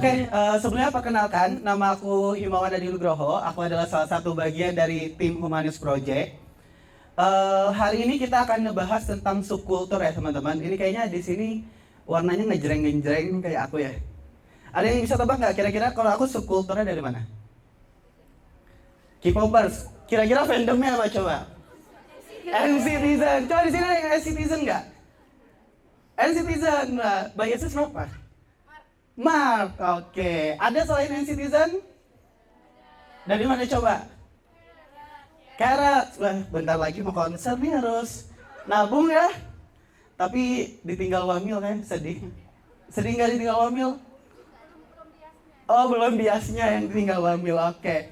Oke, sebelumnya perkenalkan, nama aku Himawan Adi Nugroho. Aku adalah salah satu bagian dari tim Humanus Project. Hari ini kita akan ngebahas tentang subkultur ya teman-teman. Ini kayaknya di sini warnanya ngejreng-ngejreng kayak aku ya. Ada yang bisa tebak nggak kira-kira kalau aku subkulturnya dari mana? K-popers. Kira-kira fandomnya apa coba? NCTzen. Coba di sini ada yang NCTzen nggak? NCTzen. Nah, biasnya kenapa? Mark. Oke. Ada selain NCTzen? Dari mana coba? Carrot. Wah, bentar lagi mau konser nih harus nabung ya. Tapi ditinggal Wamil kan, sedih. Sedih nggak ditinggal Wamil? Oh, belum biasnya yang ditinggal Wamil. Oke.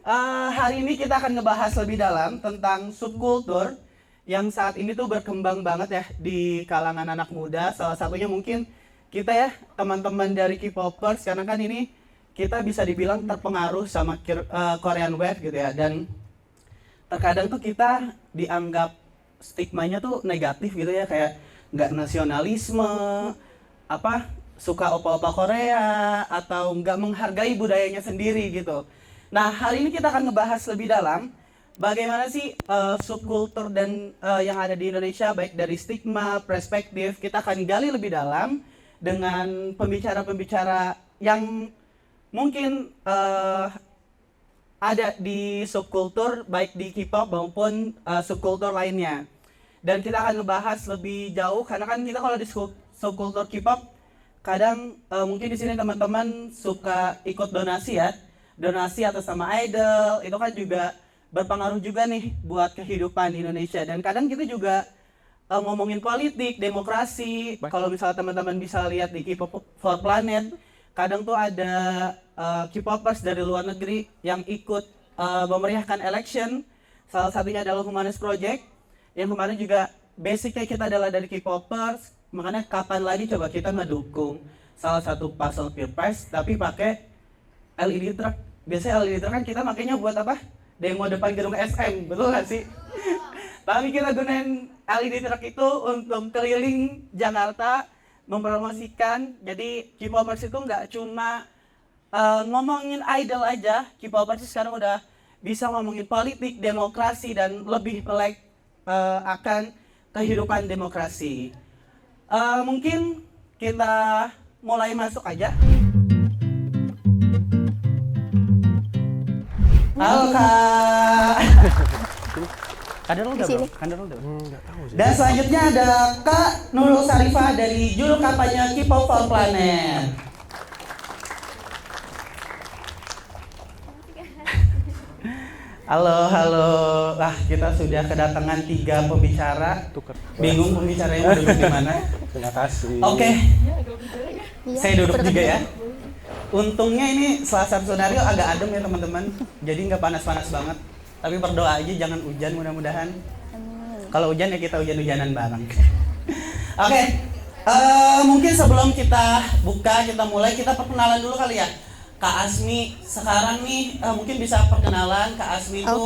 Hari ini kita akan ngebahas lebih dalam tentang subkultur yang saat ini tuh berkembang banget ya di kalangan anak muda. Salah satunya mungkin kita ya, teman-teman dari K-popers, karena kan ini kita bisa dibilang terpengaruh sama Korean Wave gitu ya. Dan terkadang tuh kita dianggap stigmanya tuh negatif gitu ya, kayak nggak nasionalisme, suka opa-opa Korea, atau nggak menghargai budayanya sendiri gitu. Nah, hari ini kita akan ngebahas lebih dalam bagaimana sih subkultur dan yang ada di Indonesia, baik dari stigma, perspektif. Kita akan gali lebih dalam dengan pembicara-pembicara yang mungkin ada di subkultur, baik di K-pop maupun subkultur lainnya. Dan kita akan ngebahas lebih jauh, karena kan kita kalau di subkultur K-pop, kadang mungkin di sini teman-teman suka ikut donasi ya. Donasi atas nama idol, itu kan juga berpengaruh juga nih buat kehidupan di Indonesia. Dan kadang kita juga ngomongin politik, demokrasi. Kalau misalnya teman-teman bisa lihat di K-pop for Planet, kadang tuh ada K-popers dari luar negeri yang ikut memeriahkan election. Salah satunya adalah Humanus Project, yang kemarin juga basicnya kita adalah dari K-popers. Makanya kapan lagi coba kita ngedukung salah satu puzzle pilpres tapi pakai LED truck. Biasanya LED truck kan kita makanya buat apa? Demo depan gedung SM, betul nggak sih? Tapi kita gunain LED truck itu untuk keliling Jakarta mempromosikan. Jadi K-popers itu nggak cuma ngomongin idol aja. K-popers sekarang udah bisa ngomongin politik, demokrasi, dan lebih melek akan kehidupan demokrasi. Mungkin kita mulai masuk aja. Halo Kak. Kader udah bro? Kader udah? Enggak tahu sih. Dan selanjutnya ada Kak Nurul Sarifah dari juru kampanye K-pop for Planet. Halo. Lah, kita sudah kedatangan 3 pembicara. Bingung pembicaranya mau duduk di mana? Terima kasih. Oke. Saya duduk juga ya. Untungnya ini Selasa Sonario agak adem ya teman-teman. Jadi nggak panas-panas banget. Tapi berdoa aja jangan hujan mudah-mudahan. Kalau hujan ya kita hujan-hujanan bareng. Oke. Mungkin sebelum kita buka, kita mulai, kita perkenalan dulu kali ya. Kak Asmi sekarang nih mungkin bisa perkenalan. Kak Asmi itu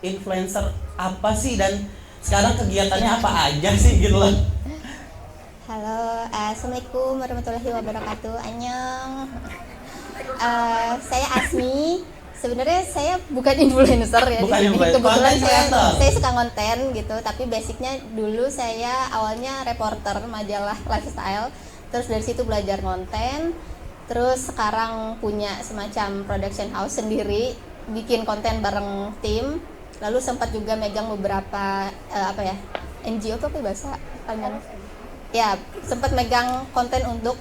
influencer apa sih dan sekarang kegiatannya apa aja sih gitu loh. Halo, assalamualaikum warahmatullahi wabarakatuh. Annyeong. Saya Asmi. Sebenarnya saya bukan influencer ya. Bukan influencer. Kebetulan saya suka konten gitu. Tapi basicnya dulu saya awalnya reporter majalah lifestyle. Terus dari situ belajar konten. Terus sekarang punya semacam production house sendiri, bikin konten bareng tim. Lalu sempat juga megang beberapa NGO apa bahasa Kalimantan? Ya, sempat megang konten untuk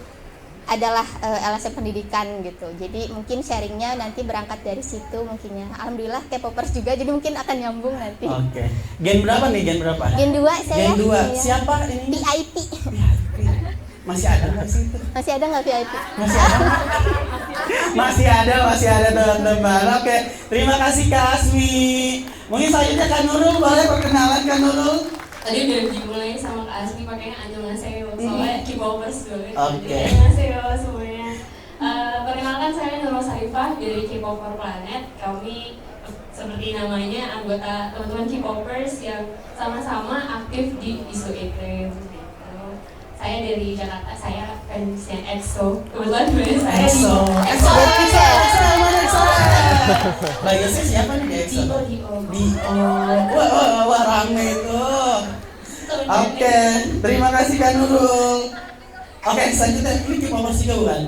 adalah LSM pendidikan gitu. Jadi mungkin sharingnya nanti berangkat dari situ mungkin ya. Alhamdulillah K-popers juga, jadi mungkin akan nyambung nanti. Oke. Gen berapa nih? Gen berapa? Gen 2 saya. Gen 2. Iya. Siapa ini? VIP. Masih ada nggak sih itu? Masih ada nggak VIP? Masih ada teman-teman. Oke. Terima kasih Kak Asmi. Mungkin selanjutnya Kak Nurul, boleh perkenalan Kak Nurul? Tadi udah dimulai sama Kak Asmi pakainya annyeonghaseyo, soalnya K-popers dulu. Oke. Annyeonghaseyo semuanya. Perkenalkan saya Nurul Sarifah dari K-pop for Planet. Kami seperti namanya anggota teman-teman K-popers yang sama-sama aktif di isu iklim. Saya dari Jakarta, saya fansnya EXO. Kebetulan fansnya saya EXO. EXO. Biasnya siapa nih di EXO? Dio. Wah, rame itu. Oke, terima kasih Kak Nurul. Oke, selanjutnya ini K-popers juga bukan?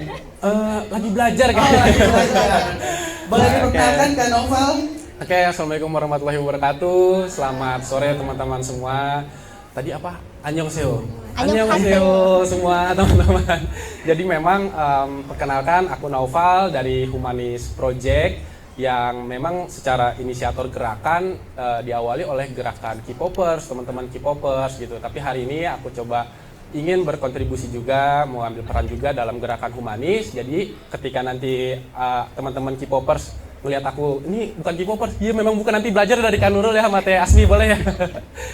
Lagi belajar Oh, kan? lagi belajar. Boleh diperkenalkan Kak Noval? Oke, assalamualaikum warahmatullahi wabarakatuh. Selamat sore teman-teman semua. Tadi apa? Annyeonghaseyo. Annyeonghaseyo semua teman-teman. Jadi memang perkenalkan aku Naufal dari Humanis Project yang memang secara inisiator gerakan diawali oleh gerakan K-popers, teman-teman K-popers gitu. Tapi hari ini aku coba ingin berkontribusi juga, mau ambil peran juga dalam gerakan humanis. Jadi ketika nanti teman-teman K-popers melihat aku, ini bukan K-popers, iya memang bukan, nanti belajar dari Kak Nurul ya, Mate Asmi boleh ya.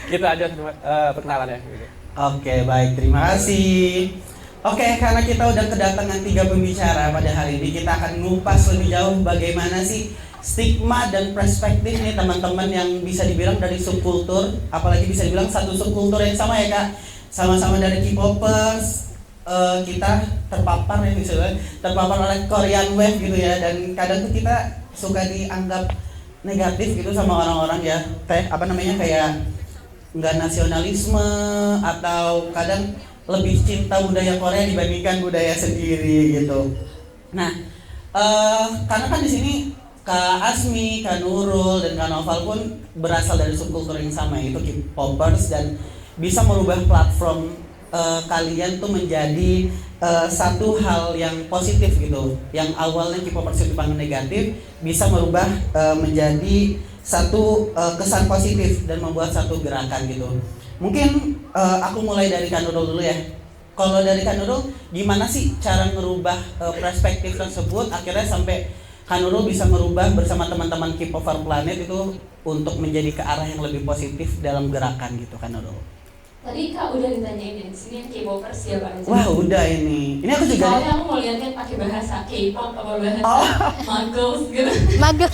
Gitu aja perkenalannya. Gitu. Oke, baik, terima kasih. Oke, karena kita udah kedatangan 3 pembicara pada hari ini, kita akan ngupas lebih jauh bagaimana sih stigma dan perspektif nih teman-teman yang bisa dibilang dari subkultur, apalagi bisa dibilang satu subkultur yang sama ya Kak, sama-sama dari K-popers, kita terpapar ya misalnya, terpapar oleh Korean Wave gitu ya, dan kadang tuh kita suka dianggap negatif gitu sama orang-orang ya, kayak nggak nasionalisme atau kadang lebih cinta budaya Korea dibandingkan budaya sendiri gitu. Nah, karena kan di sini Kak Asmi, Kak Nurul, dan Kak Noval pun berasal dari subkultur yang sama, yaitu K-popers, dan bisa merubah platform kalian tuh menjadi satu hal yang positif gitu. Yang awalnya K-popers itu dipandang negatif, bisa merubah menjadi satu kesan positif dan membuat satu gerakan gitu. Mungkin aku mulai dari Kak Nurul dulu ya. Kalau dari Kak Nurul, gimana sih cara merubah perspektif tersebut akhirnya sampai Kak Nurul bisa merubah bersama teman-teman K-pop for Planet itu untuk menjadi ke arah yang lebih positif dalam gerakan gitu Kak Nurul? Tadi Kak udah ditanyain ya, di sini yang K-popers siapa aja? Wah udah ini aku juga. Soalnya aku mau lihatnya pakai bahasa K-pop apa bahasa Muggles gitu. Magel.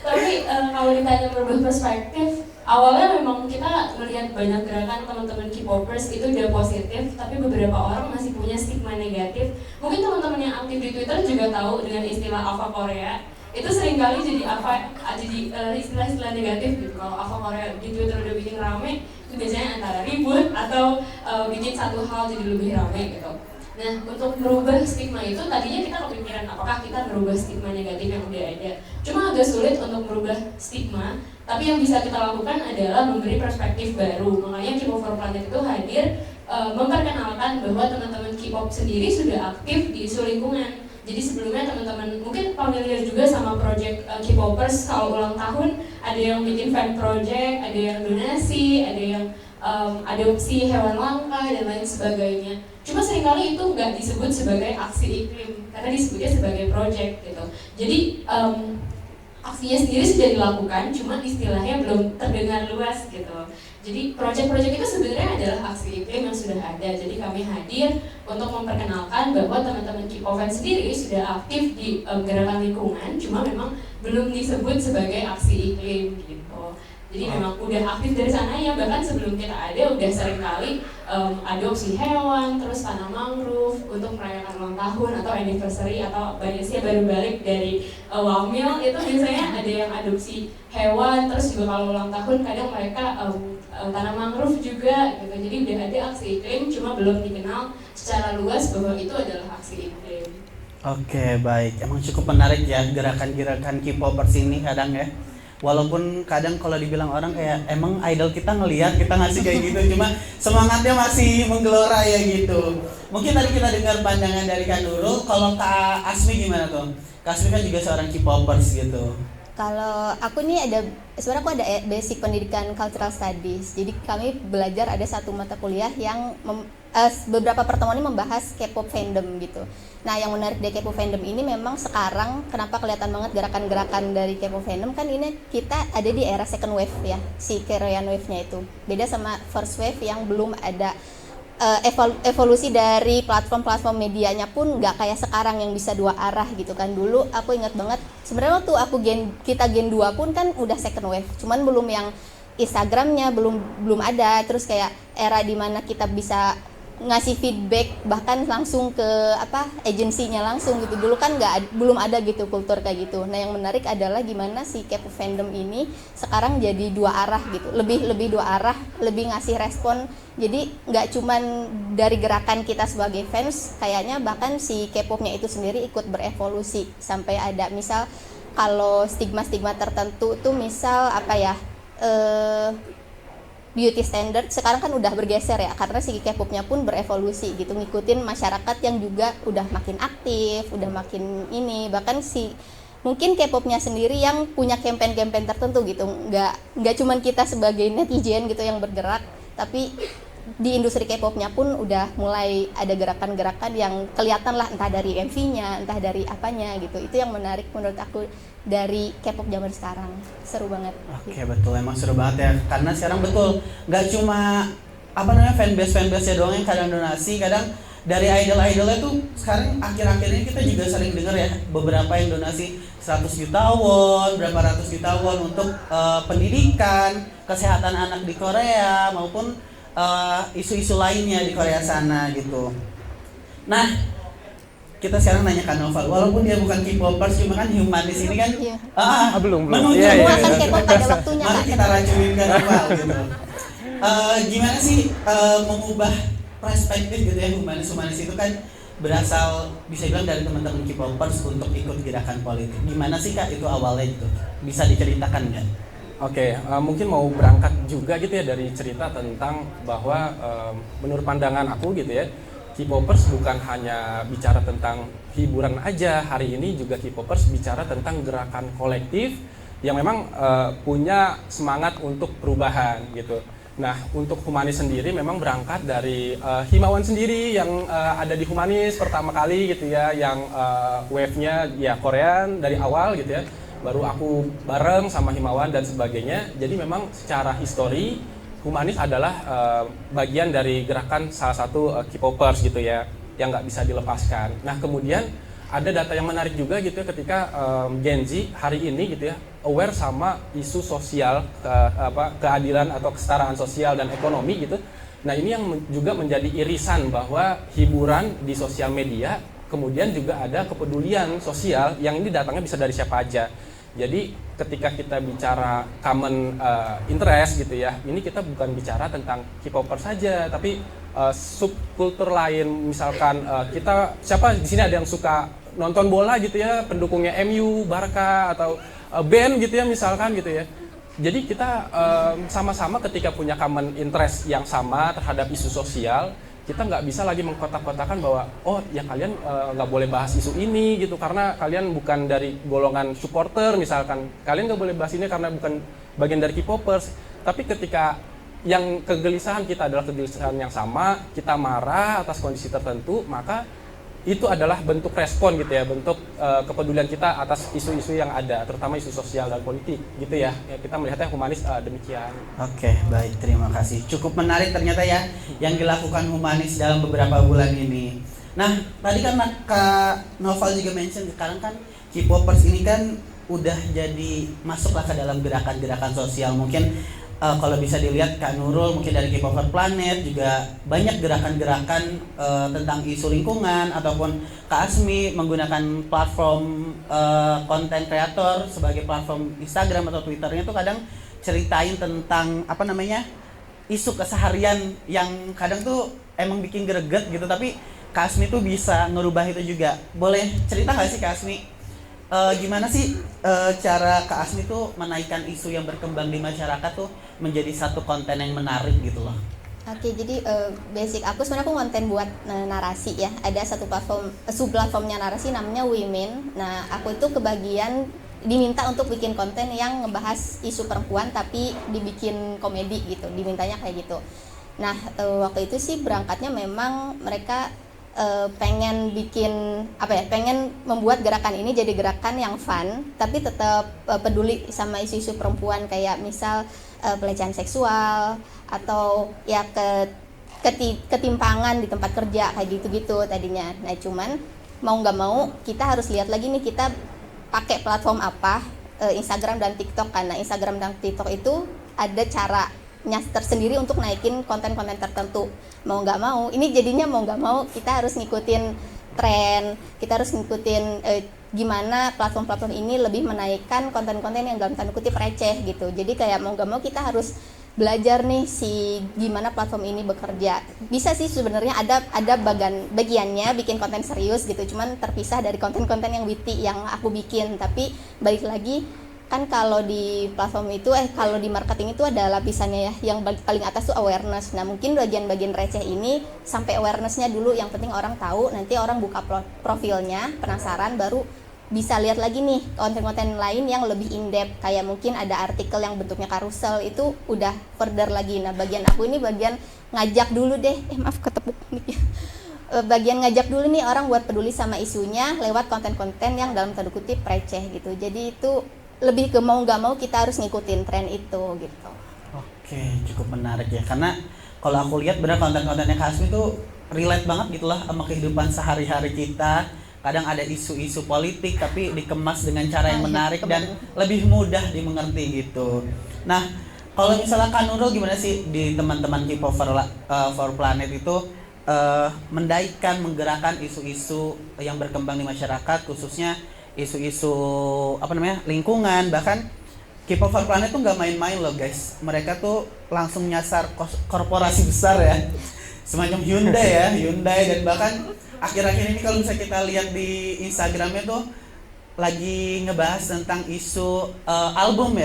Tapi kalau ditanya merubah perspektif, awalnya memang kita melihat banyak gerakan teman-teman K-popers itu udah positif, tapi beberapa orang masih punya stigma negatif. Mungkin teman-teman yang aktif di Twitter juga tahu dengan istilah Alpha Korea. Itu seringkali jadi istilah-istilah negatif gitu. Kalau Alpha Korea di Twitter udah bikin rame, itu biasanya antara ribut atau bikin satu hal jadi lebih rame gitu. Nah, untuk merubah stigma itu tadinya kita kepikiran apakah kita merubah stigma negatif yang udah ada. Cuma agak sulit untuk merubah stigma, tapi yang bisa kita lakukan adalah memberi perspektif baru. Makanya K-pop for Planet itu hadir memperkenalkan bahwa teman-teman K-pop sendiri sudah aktif di isu lingkungan. Jadi sebelumnya teman-teman mungkin familiar juga sama project K-popers, kalau ulang tahun ada yang bikin fan project, ada yang donasi, ada yang adopsi hewan langka dan lain sebagainya. Cuma seringkali itu nggak disebut sebagai aksi iklim karena disebutnya sebagai project gitu. Jadi aksinya sendiri sudah dilakukan, cuma istilahnya belum terdengar luas gitu. Jadi project-project itu sebenarnya adalah aksi iklim yang sudah ada. Jadi kami hadir untuk memperkenalkan bahwa teman-teman K-pop fans sendiri sudah aktif di gerakan lingkungan, cuma memang belum disebut sebagai aksi iklim gitu. Jadi memang udah aktif dari sana ya, bahkan sebelum kita ada udah sering kali adopsi hewan, terus tanam mangrove untuk merayakan ulang tahun atau anniversary, atau banyak sih baru balik dari Wamil itu biasanya ada yang adopsi hewan, terus juga kalau ulang tahun kadang mereka tanam mangrove juga gitu. Jadi udah ada aksi iklim, cuma belum dikenal secara luas bahwa itu adalah aksi iklim. Oke, baik. Emang cukup menarik ya gerakan-gerakan K-popers ini kadang ya. Walaupun kadang kalau dibilang orang kayak emang idol kita ngelihat kita ngasih kayak gitu, cuma semangatnya masih menggelora ya gitu. Mungkin tadi kita dengar pandangan dari Kak Nurul, kalau Kak Asmi gimana tuh? Kak Asmi kan juga seorang K-popers gitu. Kalau aku nih sebenarnya aku ada basic pendidikan cultural studies. Jadi kami belajar ada satu mata kuliah yang beberapa pertemuan ini membahas K-pop fandom gitu. Nah, yang menarik dari K-pop fandom ini memang sekarang kenapa kelihatan banget gerakan-gerakan dari K-pop fandom, kan ini kita ada di era second wave ya, si Korean wave-nya itu. Beda sama first wave yang belum ada evolusi dari platform-platform medianya pun nggak kayak sekarang yang bisa dua arah gitu kan. Dulu aku ingat banget sebenarnya waktu kita Gen 2 pun kan udah second wave, cuman belum yang Instagramnya belum ada, terus kayak era dimana kita bisa ngasih feedback bahkan langsung ke agensinya langsung gitu. Dulu kan belum ada gitu kultur kayak gitu. Nah yang menarik adalah gimana si K-pop fandom ini sekarang jadi dua arah gitu, lebih dua arah, lebih ngasih respon. Jadi nggak cuman dari gerakan kita sebagai fans, kayaknya bahkan si K-popnya itu sendiri ikut berevolusi sampai ada misal kalau stigma-stigma tertentu tuh misal beauty standard sekarang kan udah bergeser ya, karena si K-popnya pun berevolusi gitu, ngikutin masyarakat yang juga udah makin aktif, udah makin ini, bahkan mungkin K-popnya sendiri yang punya campaign-campaign tertentu gitu, nggak cuman kita sebagai netizen gitu yang bergerak, tapi di industri K-popnya pun udah mulai ada gerakan-gerakan yang kelihatan lah, entah dari MV-nya, entah dari apanya gitu. Itu yang menarik menurut aku dari K-pop zaman sekarang. Seru banget. Oke, betul, emang seru banget ya. Karena sekarang betul, nggak cuma fanbase-nya doang yang kadang donasi, kadang dari idol-idolnya tuh sekarang akhir-akhir ini kita juga sering dengar ya, beberapa yang donasi 100 juta won, berapa ratus juta won untuk pendidikan, kesehatan anak di Korea maupun isu-isu lainnya di Korea sana gitu. Nah, kita sekarang nanya Kak Noval, walaupun dia bukan K-popers, cuma kan humanis ini kan belum. menuju Semua kan K-pop pada waktunya mari kan. kita racunin Kak Noval gitu. Gimana sih mengubah perspektif gitu ya, humanis itu kan berasal bisa bilang dari teman-teman K-popers untuk ikut gerakan politik. Gimana sih Kak itu awalnya gitu? Bisa diceritakan nggak? Oke, mungkin mau berangkat juga gitu ya dari cerita tentang bahwa menurut pandangan aku gitu ya, K-popers bukan hanya bicara tentang hiburan aja. Hari ini juga K-popers bicara tentang gerakan kolektif yang memang punya semangat untuk perubahan gitu. Nah, untuk Humanis sendiri memang berangkat dari Himawan sendiri yang ada di Humanis pertama kali gitu ya, yang wave-nya ya Korean dari awal gitu ya. Baru aku bareng sama Himawan dan sebagainya. Jadi memang secara histori Humanis adalah bagian dari gerakan salah satu K-popers gitu ya, yang nggak bisa dilepaskan. Nah kemudian ada data yang menarik juga gitu ya, ketika Gen Z hari ini gitu ya aware sama isu sosial, keadilan atau kesetaraan sosial dan ekonomi gitu. Nah ini yang juga menjadi irisan bahwa hiburan di sosial media, kemudian juga ada kepedulian sosial yang ini datangnya bisa dari siapa aja. Jadi ketika kita bicara common interest gitu ya, ini kita bukan bicara tentang K-popers saja, tapi subkultur lain. Misalkan kita siapa di sini ada yang suka nonton bola gitu ya, pendukungnya MU, Barca atau band gitu ya misalkan gitu ya. Jadi kita sama-sama ketika punya common interest yang sama terhadap isu sosial, kita nggak bisa lagi mengkotak-kotakan bahwa oh ya kalian nggak boleh bahas isu ini gitu karena kalian bukan dari golongan supporter misalkan, kalian nggak boleh bahas ini karena bukan bagian dari K-popers. Tapi ketika yang kegelisahan kita adalah kegelisahan yang sama, kita marah atas kondisi tertentu, maka itu adalah bentuk respon gitu ya, bentuk kepedulian kita atas isu-isu yang ada, terutama isu sosial dan politik gitu ya. Kita melihatnya Humanis demikian. Oke, baik, terima kasih. Cukup menarik ternyata ya yang dilakukan Humanis dalam beberapa bulan ini. Nah, tadi kan Kak Noval juga mention sekarang kan K-popers ini kan udah jadi masuklah ke dalam gerakan-gerakan sosial. Mungkin kalau bisa dilihat Kak Nurul mungkin dari K-Popers Planet juga banyak gerakan-gerakan tentang isu lingkungan, ataupun Kak Asmi menggunakan platform konten kreator sebagai platform Instagram atau Twitternya tuh kadang ceritain tentang isu keseharian yang kadang tuh emang bikin greget gitu, tapi Kak Asmi tuh bisa ngerubah itu juga. Boleh cerita nggak sih Kak Asmi? Gimana sih cara Kak Asmi tuh menaikkan isu yang berkembang di masyarakat tuh menjadi satu konten yang menarik gitu loh? Oke, jadi basic aku sebenarnya aku konten buat narasi ya. Ada satu sub-platformnya narasi namanya Women. Nah, aku itu kebagian diminta untuk bikin konten yang ngebahas isu perempuan tapi dibikin komedi gitu. Dimintanya kayak gitu. Nah, waktu itu sih berangkatnya memang mereka pengen membuat gerakan ini jadi gerakan yang fun tapi tetap peduli sama isu-isu perempuan, kayak misal pelecehan seksual atau ya ketimpangan di tempat kerja kayak gitu-gitu tadinya. Nah cuman mau nggak mau kita harus lihat lagi nih kita pakai platform apa, Instagram dan TikTok. Karena Instagram dan TikTok itu ada cara tersendiri untuk naikin konten-konten tertentu. Mau nggak mau, ini jadinya mau nggak mau kita harus ngikutin tren, kita harus ngikutin gimana platform-platform ini lebih menaikkan konten-konten yang dalam tanda kutip receh gitu. Jadi kayak mau nggak mau kita harus belajar nih gimana platform ini bekerja. Bisa sih sebenarnya ada bagiannya bikin konten serius gitu, cuman terpisah dari konten-konten yang witty yang aku bikin. Tapi balik lagi kan kalau di platform itu kalau di marketing itu ada lapisannya ya, yang paling atas tuh awareness. Nah mungkin bagian-bagian receh ini sampai awarenessnya dulu, yang penting orang tahu, nanti orang buka profilnya penasaran baru bisa lihat lagi nih konten-konten lain yang lebih in-depth, kayak mungkin ada artikel yang bentuknya karusel, itu udah further lagi. Nah bagian aku ini bagian ngajak dulu deh, maaf ketepuk mic-nya. Bagian ngajak dulu nih orang buat peduli sama isunya lewat konten-konten yang dalam tanda kutip receh gitu. Jadi itu lebih ke mau nggak mau kita harus ngikutin tren itu gitu. Oke, cukup menarik ya, karena kalau aku lihat benar konten-kontennya Kak Hasmi itu relate banget gitulah sama kehidupan sehari-hari kita. Kadang ada isu-isu politik tapi dikemas dengan cara yang menarik dan lebih mudah dimengerti gitu. Nah, kalau misalnya Kak Nurul gimana sih di teman-teman Keep for Planet itu menggerakkan isu-isu yang berkembang di masyarakat, khususnya isu-isu lingkungan. Bahkan Keep for Planet tuh nggak main-main loh guys, mereka tuh langsung nyasar korporasi besar ya, semacam Hyundai dan bahkan akhir-akhir ini kalau misalnya kita lihat di Instagramnya tuh lagi ngebahas tentang isu album,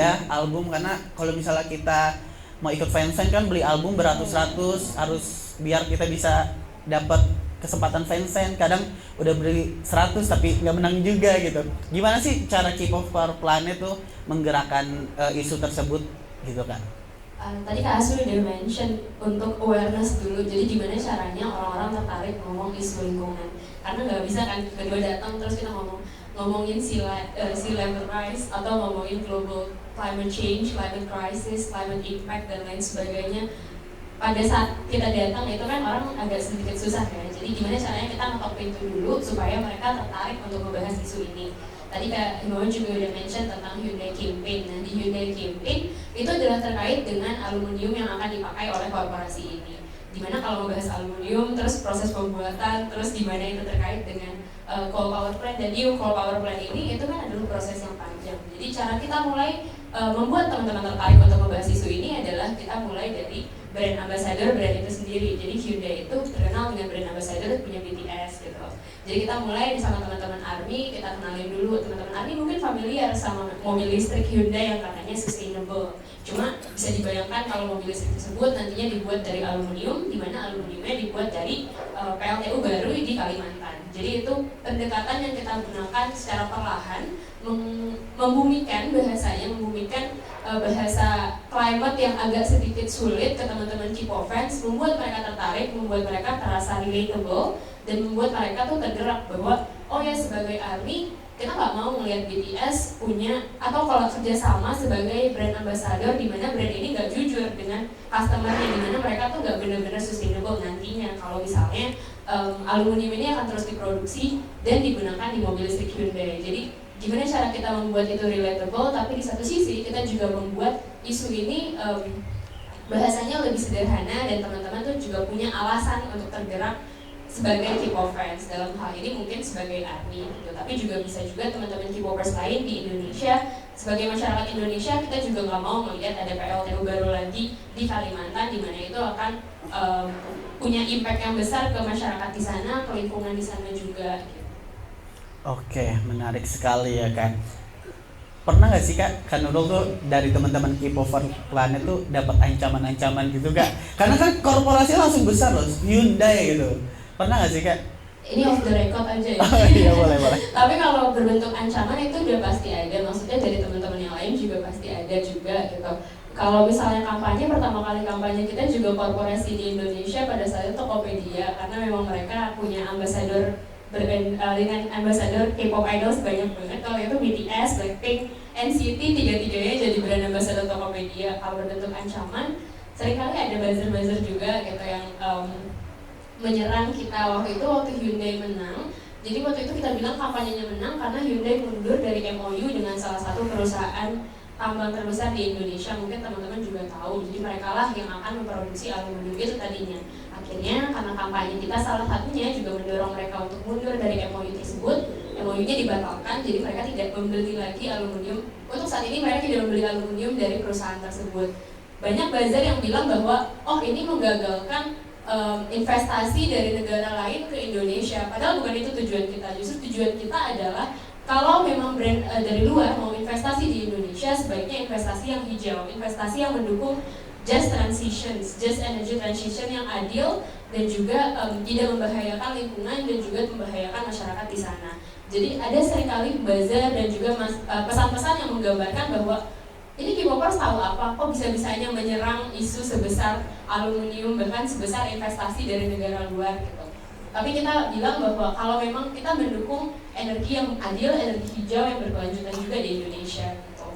karena kalau misalnya kita mau ikut fansign kan beli album beratus-ratus, harus biar kita bisa dapat kesempatan fansign, kadang udah beli 100 tapi nggak menang juga gitu. Gimana sih cara Keep for Planet tuh menggerakkan isu tersebut gitu kan? Tadi Kak Asu udah mention untuk awareness dulu, jadi gimana caranya orang-orang tertarik ngomong isu lingkungan, karena nggak bisa kan kedua datang terus kita ngomongin sea level rise atau ngomongin global climate change, climate crisis, climate impact dan lain sebagainya. Pada saat kita datang itu kan orang agak sedikit susah ya, jadi gimana caranya kita ngetok pintu dulu supaya mereka tertarik untuk membahas isu ini. Tadi Kak Himawan juga udah mention tentang Hyundai Campaign. Nah di Hyundai Campaign itu adalah terkait dengan aluminium yang akan dipakai oleh korporasi ini. Dimana kalau membahas aluminium, terus proses pembuatan, terus dimana itu terkait dengan coal power plant dan new coal power plant ini, itu kan adalah proses yang panjang. Jadi cara kita mulai membuat teman-teman tertarik untuk membahas isu ini adalah kita mulai dari brand ambassador brand itu sendiri. Jadi Hyundai itu terkenal dengan brand ambassador, punya BTS gitu. Jadi kita mulai sama teman-teman ARMY, kita kenalin dulu. Teman-teman ARMY mungkin familiar sama mobil listrik Hyundai yang katanya sustainable. Cuma bisa dibayangkan kalau mobil listrik tersebut nantinya dibuat dari aluminium, di mana aluminiumnya dibuat dari PLTU baru di Kalimantan. Jadi itu pendekatan yang kita gunakan secara perlahan, membumikan bahasanya, bahasa climate yang agak sedikit sulit ke teman-teman K-pop-fans, membuat mereka tertarik, membuat mereka terasa relatable, dan membuat mereka tuh tergerak bahwa oh ya sebagai ARMY kita nggak mau melihat BTS punya atau kalau kerjasama sebagai brand ambassador di mana brand ini nggak jujur dengan customernya, di mana mereka tuh nggak benar-benar sustainable nantinya kalau misalnya aluminium ini akan terus diproduksi dan digunakan di mobil listrik Hyundai. Jadi gimana cara kita membuat itu relatable, tapi di satu sisi kita juga membuat isu ini bahasanya lebih sederhana dan teman-teman tuh juga punya alasan untuk tergerak sebagai K-pop fans, dalam hal ini mungkin sebagai ARMY gitu. Tapi juga bisa juga teman-teman K-popers lain di Indonesia, sebagai masyarakat Indonesia kita juga nggak mau melihat ada PLTU baru lagi di Kalimantan, di mana itu akan punya impact yang besar ke masyarakat di sana, ke lingkungan di sana juga gitu. Oke, menarik sekali ya kan. Pernah nggak sih Kak Nurul tuh dari teman-teman Keep for Planet tuh dapat ancaman-ancaman gitu Kak? Karena kan korporasinya langsung besar loh, Hyundai gitu. Pernah nggak sih Kak? Ini off the record aja ya. Oh iya boleh. Tapi kalau berbentuk ancaman itu udah pasti ada, maksudnya dari teman-teman yang lain juga pasti ada juga gitu. Kalau misalnya kampanye, pertama kali kampanye kita juga korporasi di Indonesia pada saat itu Tokopedia, karena memang mereka punya ambasador dengan ambasador K-pop idol sebanyak banget. Kalau itu BTS, Blackpink, NCT, tiga-tiganya jadi brand ambasador Tokopedia. Kalau berbentuk ancaman, seringkali ada buzzer-buzzer juga gitu yang menyerang kita. Waktu Hyundai menang, jadi waktu itu kita bilang kampanyenya menang karena Hyundai mundur dari MOU dengan salah satu perusahaan tambang terbesar di Indonesia, mungkin teman-teman juga tahu. Jadi mereka lah yang akan memproduksi aluminium itu tadinya. Akhirnya karena kampanye kita salah satunya juga mendorong mereka untuk mundur dari MOU tersebut. MOU-nya dibatalkan, jadi mereka tidak membeli lagi aluminium. Untuk saat ini mereka tidak membeli aluminium dari perusahaan tersebut. Banyak buzzer yang bilang bahwa oh ini menggagalkan investasi dari negara lain ke Indonesia. Padahal bukan itu tujuan kita. Justru tujuan kita adalah kalau memang brand dari luar mau investasi di Indonesia, sebaiknya investasi yang hijau, investasi yang mendukung just transitions, just energy transition yang adil dan juga tidak membahayakan lingkungan dan juga membahayakan masyarakat di sana. Jadi ada seringkali buzzer dan juga pesan-pesan yang menggambarkan bahwa ini K-popers tahu apa, kok bisa-bisanya menyerang isu sebesar aluminium bahkan sebesar investasi dari negara luar gitu. Tapi kita bilang bahwa kalau memang kita mendukung energi yang adil, energi hijau yang berkelanjutan juga di Indonesia gitu.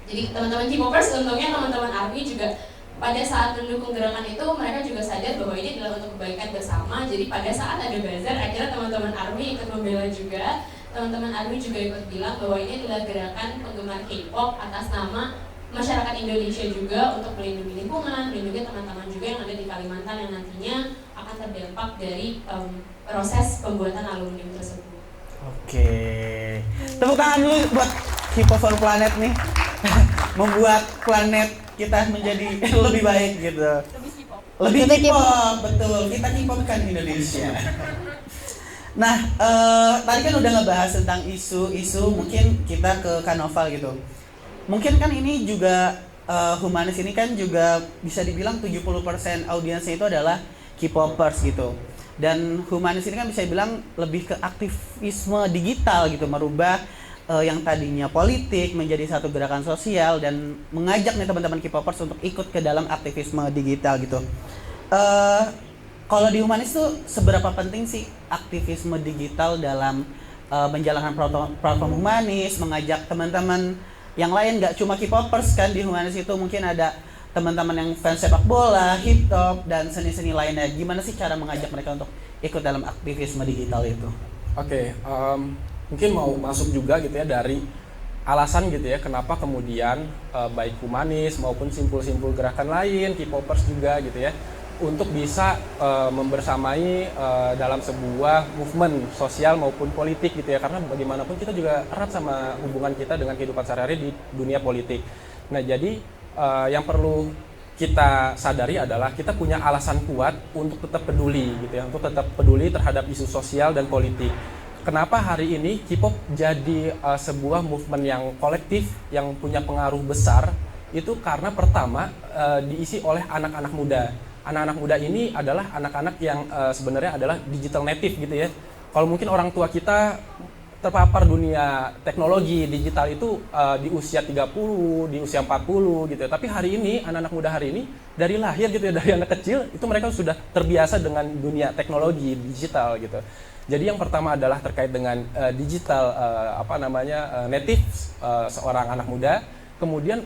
Jadi teman-teman K-popers, untungnya teman-teman ARMY juga pada saat mendukung gerakan itu mereka juga sadar bahwa ini adalah untuk kebaikan bersama. Jadi pada saat ada buzzer, akhirnya teman-teman ARMY ikut membela juga. Teman-teman ARMY juga ikut bilang bahwa ini adalah gerakan penggemar K-pop atas nama masyarakat Indonesia juga untuk melindungi lingkungan, melindungi teman-teman juga yang ada di Kalimantan yang nantinya akan terdampak dari proses pembuatan aluminium tersebut. Oke, tepuk tangan dulu buat K-pop for Planet nih. Membuat planet kita menjadi lebih baik gitu. Lebih K-pop, betul. Kita K-pop kan Indonesia. Nah, tadi kan udah ngebahas tentang isu-isu, mungkin kita ke Kanoval gitu. Mungkin kan ini juga Humanis ini kan juga bisa dibilang 70% audiensnya itu adalah K-popers gitu. Dan Humanis ini kan bisa dibilang lebih ke aktivisme digital gitu, merubah yang tadinya politik menjadi satu gerakan sosial dan mengajak nih teman-teman K-popers untuk ikut ke dalam aktivisme digital gitu. Kalau di Humanis tuh seberapa penting sih aktivisme digital dalam menjalankan platform Humanis, mengajak teman-teman yang lain, nggak cuma K-popers kan di Humanis itu, mungkin ada teman-teman yang fans sepak bola, hip hop dan seni-seni lainnya. Gimana sih cara mengajak mereka untuk ikut dalam aktivisme digital itu? Oke, mungkin mau masuk juga gitu ya dari alasan gitu ya kenapa kemudian baik Humanis maupun simpul-simpul gerakan lain, K-popers juga gitu ya, untuk bisa membersamai dalam sebuah movement sosial maupun politik gitu ya, karena bagaimanapun kita juga erat sama hubungan kita dengan kehidupan sehari-hari di dunia politik. Nah jadi yang perlu kita sadari adalah kita punya alasan kuat untuk tetap peduli gitu ya, untuk tetap peduli terhadap isu sosial dan politik. Kenapa hari ini K-pop jadi sebuah movement yang kolektif yang punya pengaruh besar? Itu karena pertama diisi oleh anak-anak muda. Anak-anak muda ini adalah anak-anak yang sebenarnya adalah digital native gitu ya. Kalau mungkin orang tua kita terpapar dunia teknologi digital itu di usia 30, di usia 40 gitu ya. Tapi hari ini anak-anak muda hari ini dari lahir gitu ya, dari anak kecil itu mereka sudah terbiasa dengan dunia teknologi digital gitu. Jadi yang pertama adalah terkait dengan digital native seorang anak muda. Kemudian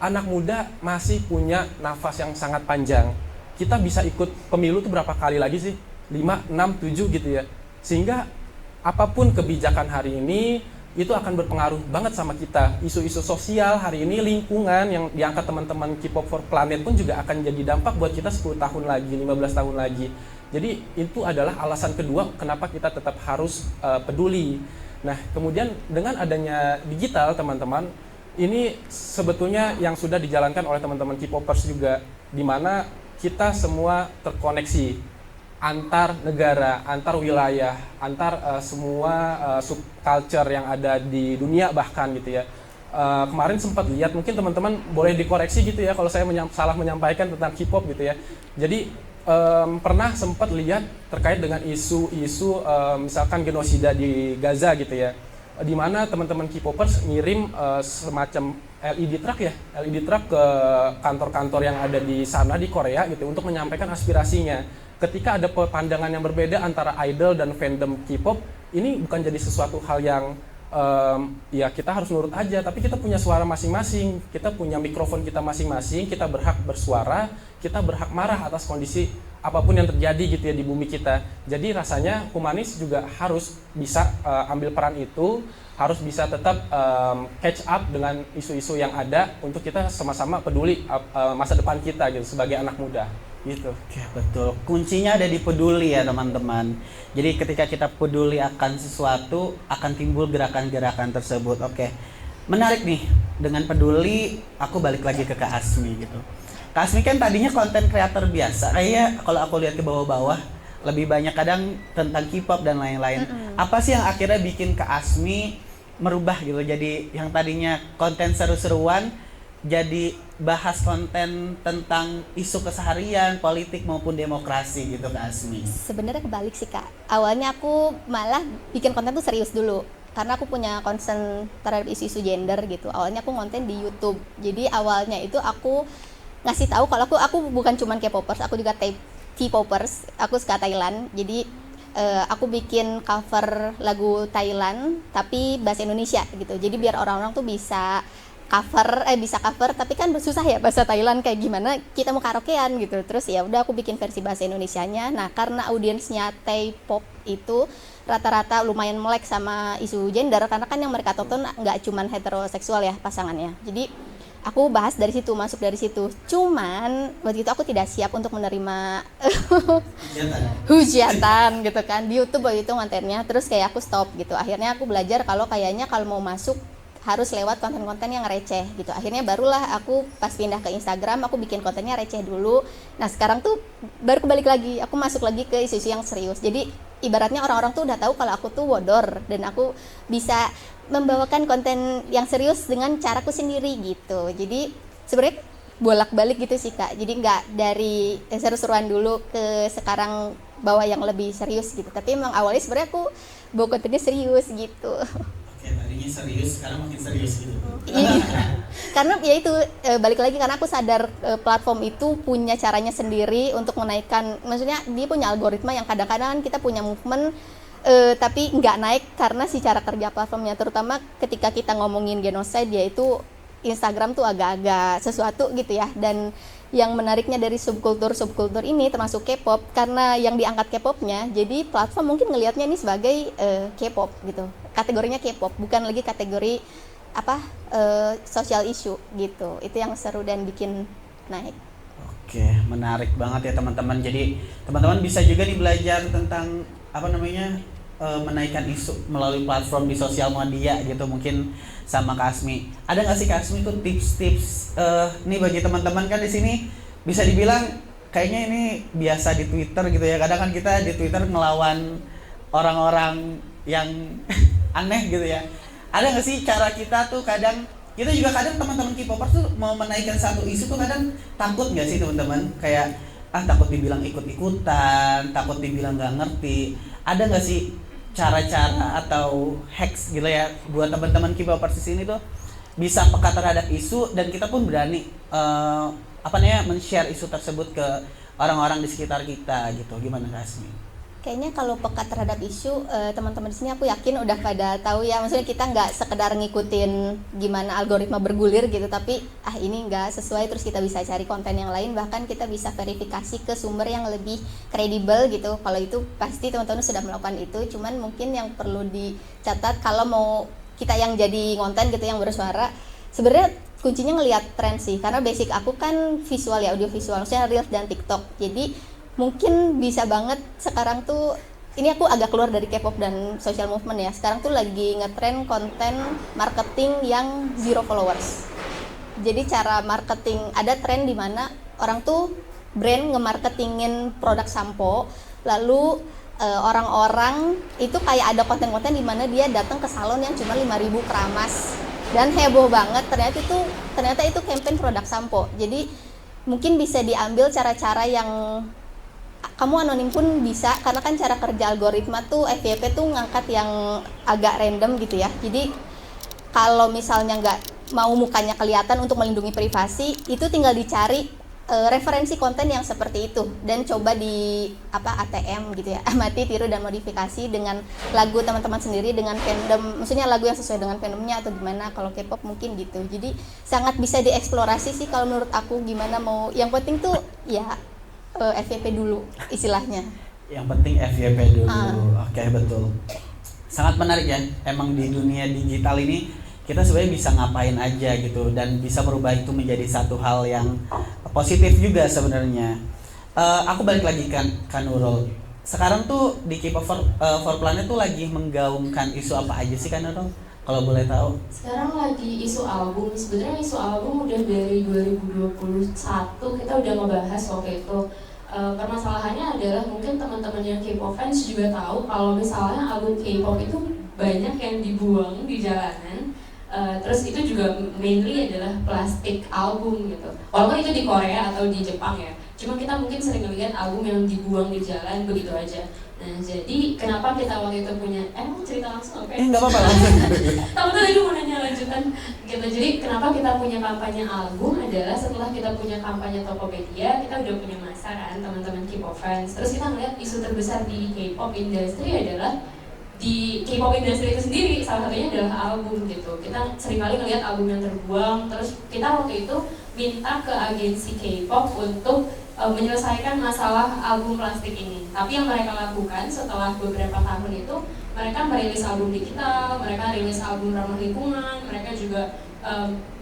anak muda masih punya nafas yang sangat panjang. Kita bisa ikut pemilu tuh berapa kali lagi sih? 5, 6, 7 gitu ya. Sehingga apapun kebijakan hari ini itu akan berpengaruh banget sama kita. Isu-isu sosial hari ini, lingkungan yang diangkat teman-teman K-pop for Planet pun juga akan jadi dampak buat kita 10 tahun lagi, 15 tahun lagi. Jadi itu adalah alasan kedua kenapa kita tetap harus peduli. Nah, kemudian dengan adanya digital teman-teman, ini sebetulnya yang sudah dijalankan oleh teman-teman K-popers juga, di mana kita semua terkoneksi antar negara, antar wilayah, antar semua subculture yang ada di dunia bahkan gitu ya. Kemarin sempat lihat, mungkin teman-teman boleh dikoreksi gitu ya kalau saya salah menyampaikan tentang K-pop gitu ya. Jadi pernah sempat lihat terkait dengan isu-isu misalkan genosida di Gaza gitu ya, di mana teman-teman K-popers ngirim semacam LED truck ke kantor-kantor yang ada di sana di Korea gitu untuk menyampaikan aspirasinya. Ketika ada pandangan yang berbeda antara idol dan fandom K-pop, ini bukan jadi sesuatu hal yang ya kita harus nurut aja, tapi kita punya suara masing-masing, kita punya mikrofon kita masing-masing, kita berhak bersuara, kita berhak marah atas kondisi apapun yang terjadi gitu ya di bumi kita. Jadi rasanya humanis juga harus bisa ambil peran itu, harus bisa tetap catch up dengan isu-isu yang ada untuk kita sama-sama peduli masa depan kita gitu sebagai anak muda gitu. Oke, betul. Kuncinya ada di peduli ya teman-teman. Jadi ketika kita peduli akan sesuatu, akan timbul gerakan-gerakan tersebut. Oke, menarik nih. Dengan peduli, aku balik lagi ke Kak Asmi gitu. Kak Asmi kan tadinya konten kreator biasa. Kayaknya kalau aku lihat ke bawah-bawah, lebih banyak kadang tentang K-pop dan lain-lain. Apa sih yang akhirnya bikin Kak Asmi merubah gitu? Jadi yang tadinya konten seru-seruan, jadi bahas konten tentang isu keseharian, politik maupun demokrasi gitu Kak Asmi. Sebenarnya kebalik sih Kak. Awalnya aku malah bikin konten tuh serius dulu. Karena aku punya concern terhadap isu-isu gender gitu. Awalnya aku konten di YouTube. Jadi awalnya itu aku ngasih tahu kalau aku bukan cuman K-popers, aku juga T-popers. Aku suka Thailand. Jadi aku bikin cover lagu Thailand tapi bahasa Indonesia gitu. Jadi biar orang-orang tuh bisa cover tapi kan susah ya bahasa Thailand kayak gimana kita mau karaokean gitu. Terus ya udah aku bikin versi bahasa Indonesianya. Nah, karena audiensnya K-pop itu rata-rata lumayan melek sama isu gender karena kan yang mereka tonton nggak cuman heteroseksual ya pasangannya. Jadi aku bahas dari situ, masuk dari situ. Cuman waktu itu aku tidak siap untuk menerima hujatan gitu kan di YouTube waktu itu kontennya. Terus kayak aku stop gitu. Akhirnya aku belajar kalau kayaknya kalau mau masuk harus lewat konten-konten yang receh gitu. Akhirnya barulah aku pas pindah ke Instagram aku bikin kontennya receh dulu. Nah sekarang tuh baru kebalik lagi, aku masuk lagi ke isu-isu yang serius. Jadi ibaratnya orang-orang tuh udah tahu kalau aku tuh wodor dan aku bisa membawakan konten yang serius dengan caraku sendiri gitu. Jadi sebenarnya bolak-balik gitu sih Kak. Jadi nggak dari seru-seruan dulu ke sekarang bawa yang lebih serius gitu. Tapi emang awalnya sebenarnya aku bawa kontennya serius gitu. Tadinya serius, sekarang makin serius gitu. Iya, karena ya itu balik lagi karena aku sadar platform itu punya caranya sendiri untuk menaikkan, maksudnya dia punya algoritma yang kadang-kadang kita punya movement tapi nggak naik karena si cara kerja platformnya, terutama ketika kita ngomongin genocide yaitu Instagram tuh agak-agak sesuatu gitu ya. Dan yang menariknya dari subkultur ini termasuk K-pop, karena yang diangkat K-popnya, jadi platform mungkin ngelihatnya ini sebagai K-pop gitu, kategorinya K-pop, bukan lagi kategori social issue gitu. Itu yang seru dan bikin naik. Oke, menarik banget ya teman-teman. Jadi teman-teman bisa juga nih belajar tentang menaikkan isu melalui platform di sosial media gitu, mungkin sama Kak Asmi. Ada nggak sih Kak Asmi tuh tips-tips nih bagi teman-teman kan di sini bisa dibilang kayaknya ini biasa di Twitter gitu ya. Kadang kan kita di Twitter melawan orang-orang yang aneh gitu ya. Ada nggak sih cara kita tuh kadang teman-teman K-popers tuh mau menaikkan satu isu tuh kadang takut nggak sih teman-teman? Kayak takut dibilang ikut-ikutan, takut dibilang nggak ngerti. Ada nggak sih cara-cara atau hacks gitu ya buat teman-teman K-popers di sini tuh bisa peka terhadap isu dan kita pun berani men-share isu tersebut ke orang-orang di sekitar kita gitu. Gimana Kak Asmi? Kayaknya kalau peka terhadap isu, teman-teman di sini aku yakin udah pada tahu ya. Maksudnya kita nggak sekedar ngikutin gimana algoritma bergulir gitu, tapi ini nggak sesuai, terus kita bisa cari konten yang lain, bahkan kita bisa verifikasi ke sumber yang lebih kredibel gitu. Kalau itu pasti teman-teman sudah melakukan itu. Cuman mungkin yang perlu dicatat kalau mau kita yang jadi konten gitu, yang bersuara, sebenarnya kuncinya ngelihat tren sih. Karena basic aku kan visual ya, audio visual, maksudnya Reels dan TikTok. Jadi mungkin bisa banget sekarang tuh, ini aku agak keluar dari K-pop dan social movement ya. Sekarang tuh lagi ngetren konten marketing yang zero followers. Jadi cara marketing, ada tren di mana orang tuh brand nge-marketingin produk sampo, lalu orang-orang itu kayak ada konten-konten di mana dia datang ke salon yang cuma 5.000 keramas dan heboh banget. Ternyata itu campaign produk sampo. Jadi mungkin bisa diambil cara-cara yang kamu anonim pun bisa, karena kan cara kerja algoritma tuh FYP tuh ngangkat yang agak random gitu ya. Jadi kalau misalnya nggak mau mukanya kelihatan untuk melindungi privasi, itu tinggal dicari referensi konten yang seperti itu dan coba di ATM gitu ya, amati, tiru dan modifikasi dengan lagu teman-teman sendiri dengan fandom, maksudnya lagu yang sesuai dengan fandomnya atau gimana. Kalau K-pop mungkin gitu, jadi sangat bisa dieksplorasi sih kalau menurut aku. Gimana mau, yang penting tuh ya FYP dulu istilahnya. Yang penting FYP dulu. Oke, betul. Sangat menarik ya. Emang di dunia digital ini kita sebenarnya bisa ngapain aja gitu dan bisa merubah itu menjadi satu hal yang positif juga sebenarnya. Aku balik lagi kan Nurul. Sekarang tuh di K-pop for Planet tuh lagi menggaungkan isu apa aja sih kan Nurul? Kalau boleh tahu. Sekarang lagi isu album. Sebenarnya isu album udah dari 2021 kita udah ngebahas waktu itu. Permasalahannya adalah mungkin teman-teman yang K-pop fans juga tahu kalau misalnya album K-pop itu banyak yang dibuang di jalanan. Terus itu juga mainly adalah plastik album gitu. Walaupun itu di Korea atau di Jepang ya. Cuma kita mungkin sering melihat album yang dibuang di jalan begitu aja. Nah, jadi kenapa kita waktu itu punya mau cerita langsung oke? Nggak apa-apa langsung. Tapi tadi mau nanya lanjutan gitu. Jadi kenapa kita punya kampanye album adalah setelah kita punya kampanye Tokopedia, kita udah punya masa kan teman-teman K-pop fans. Terus kita ngeliat isu terbesar di K-pop industry adalah di K-pop industry itu sendiri, salah satunya adalah album gitu. Kita seringkali ngelihat album yang terbuang, terus kita waktu itu minta ke agensi K-pop untuk menyelesaikan masalah album plastik ini. Tapi yang mereka lakukan setelah beberapa tahun itu, mereka merilis album digital, mereka rilis album ramah lingkungan, mereka juga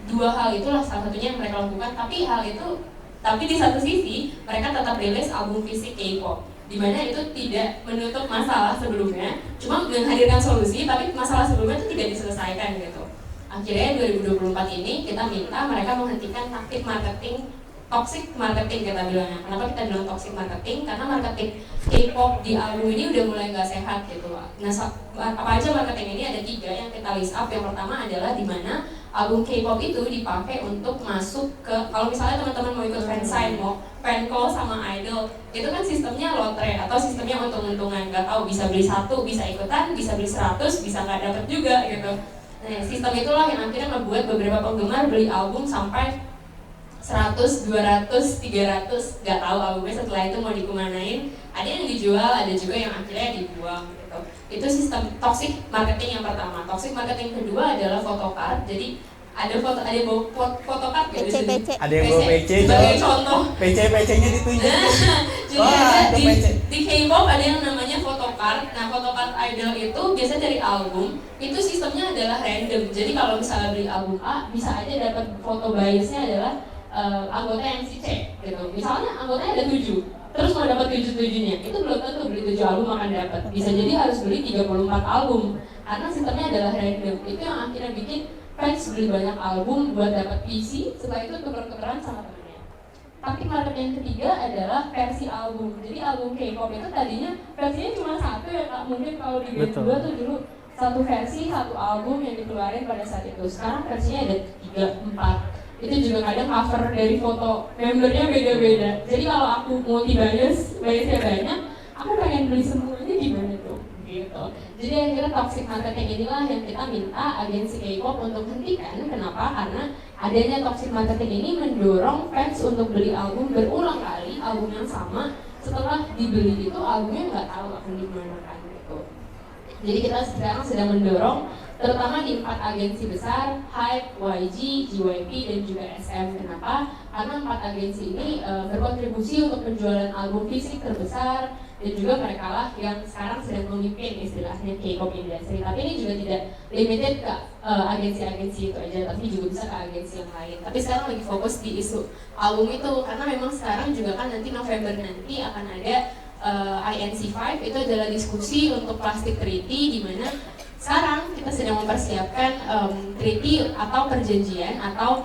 dua hal itulah salah satunya yang mereka lakukan. Tapi di satu sisi mereka tetap rilis album fisik K-pop, di mana itu tidak menutup masalah sebelumnya, cuma menghadirkan solusi, tapi masalah sebelumnya itu tidak diselesaikan gitu. Akhirnya 2024 ini kita minta mereka menghentikan taktik marketing, toxic marketing kita bilangnya. Kenapa kita bilang toxic marketing? Karena marketing K-pop di album ini udah mulai nggak sehat gitu. Nah, apa aja marketing ini? Ada 3 yang kita list up. Yang pertama adalah di mana album K-pop itu dipakai untuk masuk ke, kalau misalnya teman-teman mau ikut fansign, mau fan call sama idol, itu kan sistemnya lotre atau sistemnya untung-untungan, nggak tahu, bisa beli 1, bisa ikutan, bisa beli 100, bisa nggak dapet juga gitu. Nah, sistem itulah yang akhirnya membuat beberapa penggemar beli album sampai 100, 200, 300, nggak tahu albumnya setelah itu mau dikemanain. Ada yang dijual, ada juga yang akhirnya dibuang gitu. Itu sistem toxic marketing yang pertama. Toxic marketing kedua adalah photocard. Jadi ada photocard gitu. Ada yang bawa PC sebagai contoh. PC-nya ditunjuk. Jadi di K-pop ada yang namanya photocard. Nah, photocard idol itu biasanya dari album. Itu sistemnya adalah random. Jadi kalau misalnya beli album A, bisa aja dapat foto biasnya adalah anggota yang si C gitu. Misalnya anggotanya ada 7, terus mau dapat 7-7-nya, itu belum tentu beli 7 album akan dapat. Bisa jadi harus beli 34 album karena sistemnya adalah random. Itu yang akhirnya bikin fans beli banyak album buat dapat PC, setelah itu tuker-tukeran sama temennya. Tapi market yang ketiga adalah versi album. Jadi album K-pop itu tadinya versinya cuma 1 ya Kak. Mungkin kalau di Gen 2 tuh dulu 1 versi, 1 album yang dikeluarin pada saat itu. Sekarang versinya ada 3, 4. Itu juga kadang cover dari foto membernya beda-beda. Jadi kalau aku multi-bias, biasnya banyak, aku pengen beli semuanya gimana tuh? Gitu. Jadi akhirnya toxic marketing inilah yang kita minta agensi K-pop untuk hentikan. Kenapa? Karena adanya toxic marketing ini mendorong fans untuk beli album berulang kali, album yang sama. Setelah dibeli itu albumnya nggak tahu akan dimanakan gitu. Jadi kita sekarang sedang mendorong terutama di 4 agensi besar, HYBE, YG, JYP, dan juga SM. Kenapa? Karena 4 agensi ini berkontribusi untuk penjualan album fisik terbesar, dan juga mereka lah yang sekarang sedang memimpin istilahnya K-pop industry. Tapi ini juga tidak limited ke agensi-agensi itu aja, tapi juga bisa ke agensi yang lain. Tapi sekarang lagi fokus di isu album itu, karena memang sekarang juga kan nanti November nanti akan ada INC5, itu adalah diskusi untuk plastic treaty, di mana sekarang kita sedang mempersiapkan treaty atau perjanjian atau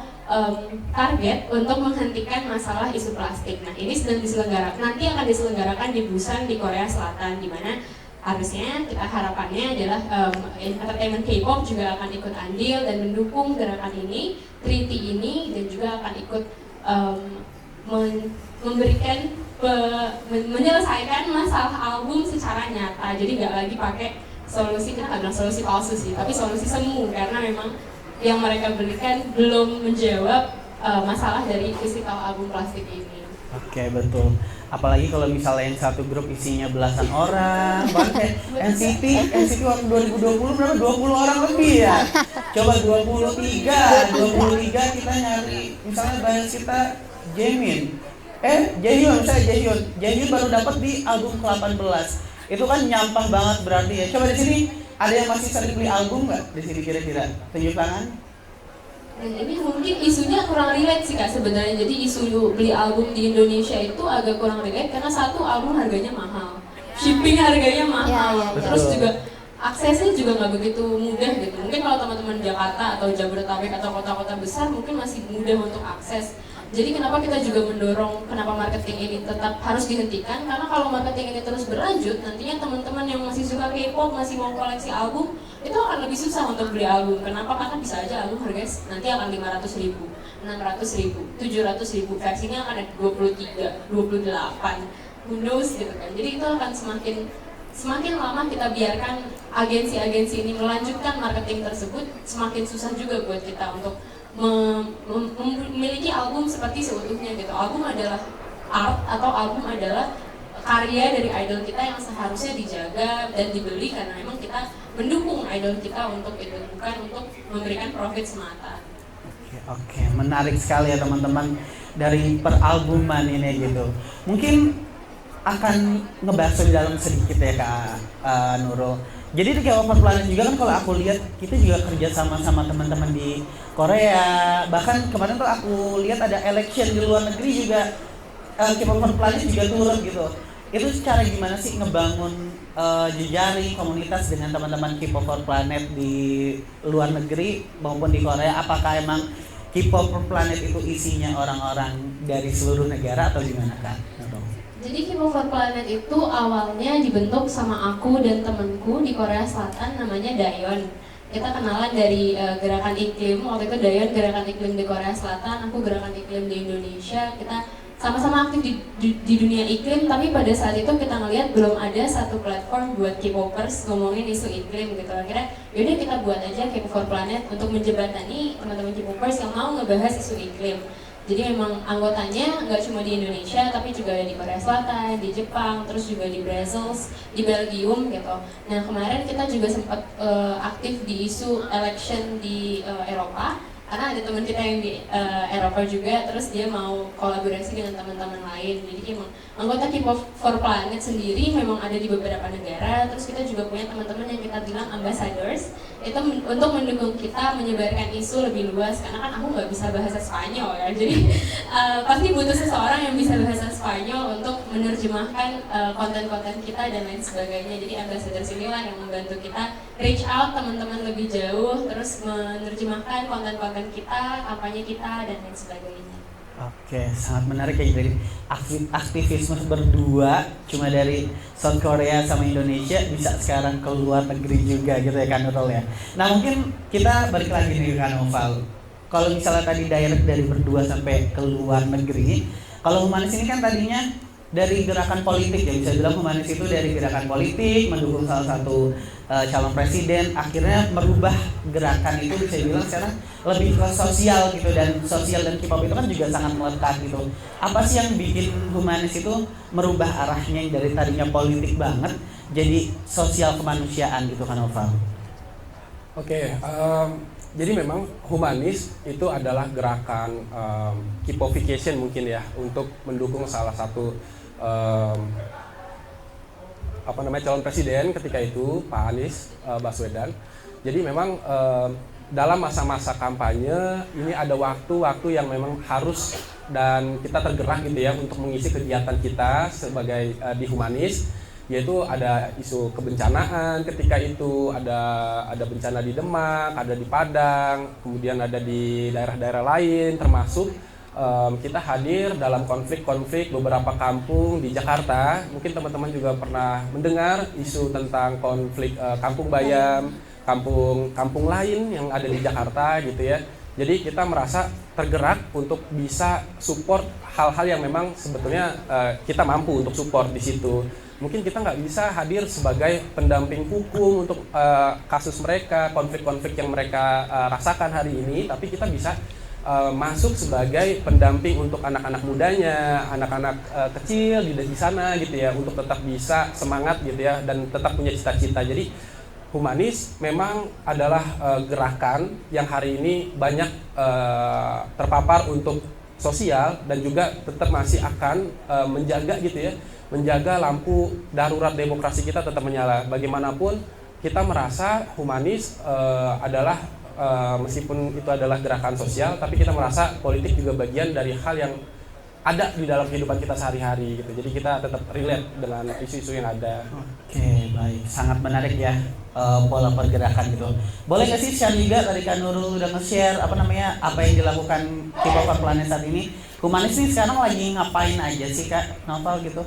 target untuk menghentikan masalah isu plastik. Nah, ini sedang diselenggarakan, nanti akan diselenggarakan di Busan di Korea Selatan, di mana harusnya kita harapannya adalah entertainment K-pop juga akan ikut andil dan mendukung gerakan ini, treaty ini, dan juga akan ikut memberikan menyelesaikan masalah album secara nyata. Jadi nggak lagi pakai solusi, kita nggak bilang solusi palsu sih, tapi solusi semu, karena memang yang mereka berikan belum menjawab masalah dari physical album plastik ini. Oke, betul. Apalagi kalau misalnya yang satu grup isinya belasan orang, bahkan NCT waktu 2020 berapa? 20 orang lebih ya. Coba 23 kita nyari, misalnya bahas kita Jaemin. Jaehyun baru dapat di album ke-18. Itu kan nyampah banget berarti ya. Coba di sini ada yang masih sering beli album nggak di sini kira-kira? Tunjuk tangan. Dan ini mungkin isunya kurang relate sih Kak sebenarnya. Jadi isu beli album di Indonesia itu agak kurang relate karena satu, album harganya mahal, shipping harganya mahal, terus juga aksesnya juga nggak begitu mudah gitu. Mungkin kalau teman-teman Jakarta atau Jabodetabek atau kota-kota besar mungkin masih mudah untuk akses. Jadi kenapa kita juga mendorong kenapa marketing ini tetap harus dihentikan, karena kalau marketing ini terus berlanjut, nantinya teman-teman yang masih suka K-pop, masih mau koleksi album, itu akan lebih susah untuk beli album. Kenapa? Karena bisa aja album harganya nanti akan 500.000, 600.000, 700.000, versinya akan ada 23, 28, who knows gitu kan. Jadi itu akan semakin lama kita biarkan agensi-agensi ini melanjutkan marketing tersebut, semakin susah juga buat kita untuk memiliki album seperti seutuhnya gitu. Album adalah art atau album adalah karya dari idol kita yang seharusnya dijaga dan dibeli karena memang kita mendukung idol kita untuk itu, bukan untuk memberikan profit semata. Oke, menarik sekali ya teman-teman dari peralbuman ini gitu. Mungkin akan ngebahas di dalam sedikit ya Kak Nurul. Jadi di K-pop Planet juga kan kalau aku lihat kita juga kerja sama teman-teman di Korea. Bahkan kemarin tuh aku lihat ada election di luar negeri juga, K-pop Planet juga turun gitu. Itu secara gimana sih ngebangun jejaring komunitas dengan teman-teman K-pop Planet di luar negeri maupun di Korea? Apakah emang K-pop Planet itu isinya orang-orang dari seluruh negara atau gimana Kak? Jadi K-pop Planet itu awalnya dibentuk sama aku dan temenku di Korea Selatan namanya Daeon. Kita kenalan dari gerakan iklim, waktu itu Daeon gerakan iklim di Korea Selatan, aku gerakan iklim di Indonesia. Kita sama-sama aktif di dunia iklim, tapi pada saat itu kita ngelihat belum ada satu platform buat K-popers ngomongin isu iklim gitu. Akhirnya yaudah kita buat aja K-pop Planet untuk menjembatani teman-teman K-popers yang mau ngebahas isu iklim. Jadi memang anggotanya nggak cuma di Indonesia, tapi juga di Korea Selatan, di Jepang, terus juga di Brazil, di Belgium gitu. Nah kemarin kita juga sempat aktif di isu election di Eropa, karena ada teman kita yang di Eropa juga, terus dia mau kolaborasi dengan teman-teman lain. Jadi memang anggota K-pop Planet sendiri memang ada di beberapa negara. Terus kita juga punya teman-teman yang kita bilang ambassadors, itu untuk mendukung kita menyebarkan isu lebih luas. Karena kan aku nggak bisa bahasa Spanyol ya, jadi pasti butuh seseorang yang bisa bahasa Spanyol untuk menerjemahkan konten-konten kita dan lain sebagainya. Jadi ambassadors inilah yang membantu kita reach out teman-teman lebih jauh, terus menerjemahkan konten-konten kita, kampanye kita dan lain sebagainya. Oke, sangat menarik ya, jadi aktivisme berdua cuma dari South Korea sama Indonesia bisa sekarang ke luar negeri juga gitu ya kan Nurul ya. Nah mungkin kita balik lagi nih kan Oval. Kalau misalnya tadi direct dari berdua sampai ke luar negeri, kalau Humanis ini kan tadinya dari gerakan politik ya, bisa bilang Humanis itu dari gerakan politik mendukung salah satu calon presiden, akhirnya merubah gerakan itu bisa bilang sekarang lebih ke sosial gitu, dan sosial dan K-pop itu kan juga sangat melekat gitu. Apa sih yang bikin Humanis itu merubah arahnya yang dari tadinya politik banget jadi sosial kemanusiaan gitu kan Oval? Oke, jadi memang Humanis itu adalah gerakan K-popification mungkin ya, untuk mendukung salah satu calon presiden ketika itu Pak Anies Baswedan. Jadi memang dalam masa-masa kampanye ini ada waktu-waktu yang memang harus dan kita tergerak gitu ya untuk mengisi kegiatan kita sebagai di Humanis, yaitu ada isu kebencanaan ketika itu, ada bencana di Demak, ada di Padang, kemudian ada di daerah-daerah lain, termasuk kita hadir dalam konflik-konflik beberapa kampung di Jakarta. Mungkin teman-teman juga pernah mendengar isu tentang konflik Kampung Bayam, kampung lain yang ada di Jakarta gitu ya. Jadi kita merasa tergerak untuk bisa support hal-hal yang memang sebetulnya kita mampu untuk support di situ. Mungkin kita nggak bisa hadir sebagai pendamping hukum untuk kasus mereka, konflik-konflik yang mereka rasakan hari ini, tapi kita bisa masuk sebagai pendamping untuk anak-anak mudanya, anak-anak kecil di sana gitu ya, untuk tetap bisa semangat gitu ya dan tetap punya cita-cita. Jadi Humanis memang adalah gerakan yang hari ini banyak terpapar untuk sosial dan juga tetap masih akan menjaga gitu ya, menjaga lampu darurat demokrasi kita tetap menyala. Bagaimanapun kita merasa Humanis adalah meskipun itu adalah gerakan sosial, tapi kita merasa politik juga bagian dari hal yang ada di dalam kehidupan kita sehari-hari gitu. Jadi kita tetap relate dengan isu-isu yang ada. Oke, baik. Sangat menarik ya pola pergerakan gitu. Boleh nggak sih share juga, tadi Kak Nurul udah nge-share apa yang dilakukan K-Popper Planet saat ini. Humanis nih sekarang lagi ngapain aja sih Kak Novel gitu?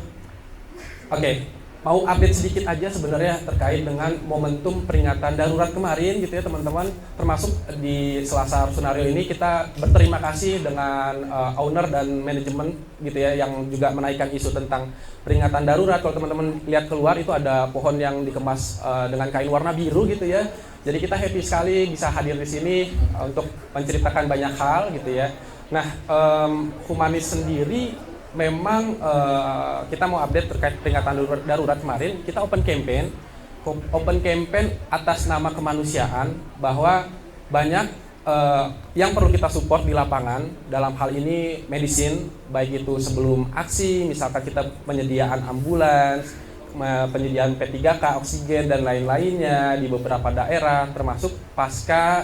Oke. Mau update sedikit aja sebenarnya terkait dengan momentum peringatan darurat kemarin gitu ya teman-teman. Termasuk di Selasa Arsunario ini kita berterima kasih dengan owner dan manajemen gitu ya yang juga menaikkan isu tentang peringatan darurat. Kalau teman-teman lihat keluar itu ada pohon yang dikemas dengan kain warna biru gitu ya. Jadi kita happy sekali bisa hadir di sini untuk menceritakan banyak hal gitu ya. Nah, Humanis sendiri memang kita mau update terkait peringatan darurat kemarin. Kita open campaign atas nama kemanusiaan, bahwa banyak yang perlu kita support di lapangan. Dalam hal ini medicine, baik itu sebelum aksi, misalkan kita penyediaan ambulans, penyediaan P3K, oksigen dan lain-lainnya di beberapa daerah, termasuk pasca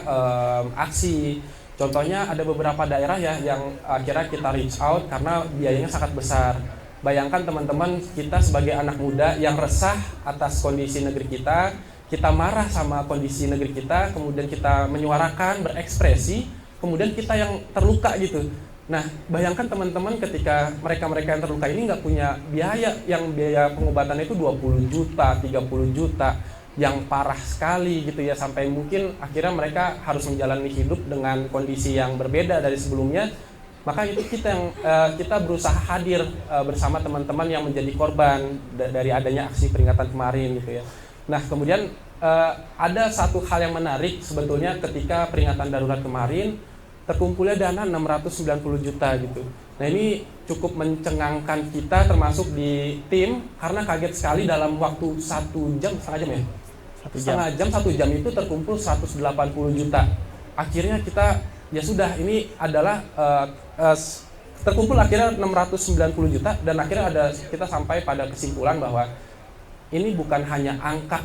aksi. Contohnya ada beberapa daerah ya yang akhirnya kita reach out karena biayanya sangat besar. Bayangkan teman-teman, kita sebagai anak muda yang resah atas kondisi negeri kita marah sama kondisi negeri kita, kemudian kita menyuarakan, berekspresi, kemudian kita yang terluka gitu. Nah, bayangkan teman-teman ketika mereka-mereka yang terluka ini nggak punya biaya pengobatannya itu 20 juta, 30 juta. Yang parah sekali gitu ya, sampai mungkin akhirnya mereka harus menjalani hidup dengan kondisi yang berbeda dari sebelumnya. Maka itu kita berusaha hadir bersama teman-teman yang menjadi korban dari adanya aksi peringatan kemarin gitu ya. Nah, kemudian ada satu hal yang menarik sebetulnya ketika peringatan darurat kemarin, terkumpulnya dana 690 juta gitu. Nah, ini cukup mencengangkan kita termasuk di tim karena kaget sekali dalam waktu 1 jam, setengah jam ya? Satu jam itu terkumpul 180 juta. Akhirnya kita ya sudah, ini adalah terkumpul akhirnya 690 juta dan akhirnya kita sampai pada kesimpulan bahwa ini bukan hanya angka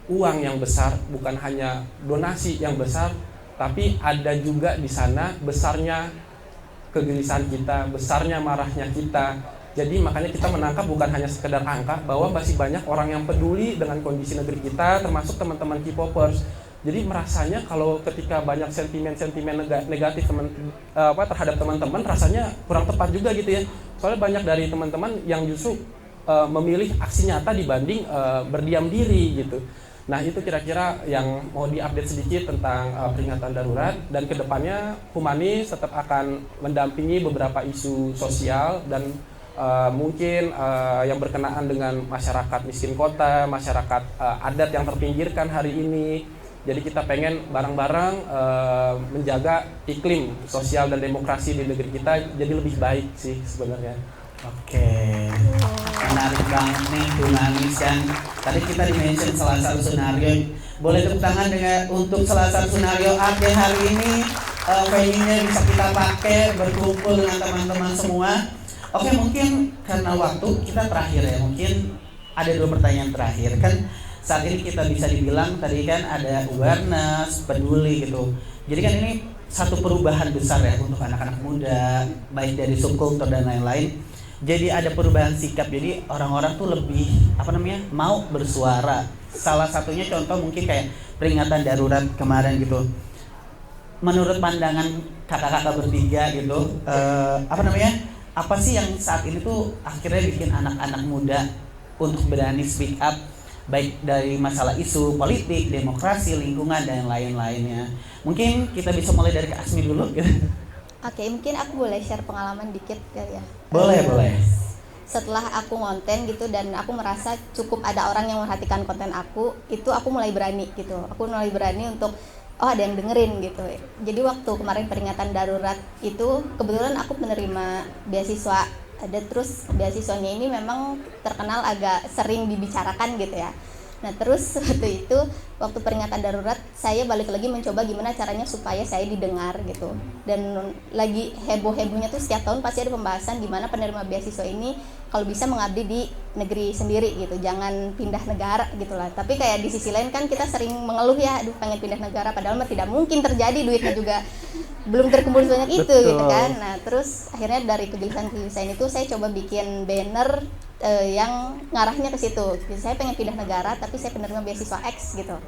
uang yang besar, bukan hanya donasi yang besar, tapi ada juga di sana besarnya kegelisahan kita, besarnya marahnya kita. Jadi makanya kita menangkap bukan hanya sekedar angka, bahwa masih banyak orang yang peduli dengan kondisi negeri kita, termasuk teman-teman K-popers. Jadi merasanya kalau ketika banyak sentimen-sentimen negatif terhadap teman-teman, rasanya kurang tepat juga gitu ya. Soalnya banyak dari teman-teman yang justru memilih aksi nyata dibanding berdiam diri gitu. Nah, itu kira-kira yang mau diupdate sedikit tentang peringatan darurat, dan kedepannya Humanis tetap akan mendampingi beberapa isu sosial dan mungkin yang berkenaan dengan masyarakat miskin kota, masyarakat adat yang terpinggirkan hari ini. Jadi kita pengen bareng-bareng menjaga iklim sosial dan demokrasi di negeri kita jadi lebih baik sih sebenarnya. Oke, menarik banget nih Humanis kan. Tadi kita di-mention salah satu skenario. Boleh tepuk tangan untuk salah satu skenario akhir hari ini. Venue-nya bisa kita pakai berkumpul dengan teman-teman semua. Oke, mungkin karena waktu kita terakhir ya, mungkin ada 2 pertanyaan terakhir kan. Saat ini kita bisa dibilang tadi kan ada awareness, peduli gitu. Jadi kan ini satu perubahan besar ya untuk anak-anak muda, baik dari subkultur dan lain-lain. Jadi ada perubahan sikap, jadi orang-orang tuh lebih mau bersuara. Salah satunya contoh mungkin kayak peringatan darurat kemarin gitu. Menurut pandangan kakak-kakak bertiga gitu, apa sih yang saat ini tuh akhirnya bikin anak-anak muda untuk berani speak up, baik dari masalah isu politik, demokrasi, lingkungan, dan lain-lainnya. Mungkin kita bisa mulai dari Kak Asmi dulu gitu. Oke, mungkin aku boleh share pengalaman dikit kali ya. Boleh. Setelah aku ngonten gitu dan aku merasa cukup ada orang yang memperhatikan konten aku, itu aku mulai berani gitu. Aku mulai berani untuk oh ada yang dengerin gitu. Jadi waktu kemarin peringatan darurat itu kebetulan aku menerima beasiswa, ada terus beasiswanya ini memang terkenal agak sering dibicarakan gitu ya. Nah terus waktu itu, waktu peringatan darurat saya balik lagi mencoba gimana caranya supaya saya didengar gitu. Dan lagi heboh-hebohnya tuh setiap tahun pasti ada pembahasan gimana penerima beasiswa ini kalau bisa mengabdi di negeri sendiri gitu, jangan pindah negara gitu lah. Tapi kayak di sisi lain kan kita sering mengeluh ya, aduh pengen pindah negara, padahal mah tidak mungkin terjadi, duitnya juga belum terkumpul sebanyak itu gitu kan. Nah terus akhirnya dari kegelisahan itu saya coba bikin banner yang ngarahnya ke situ. Saya pengen pindah negara tapi saya penerima beasiswa X gitu.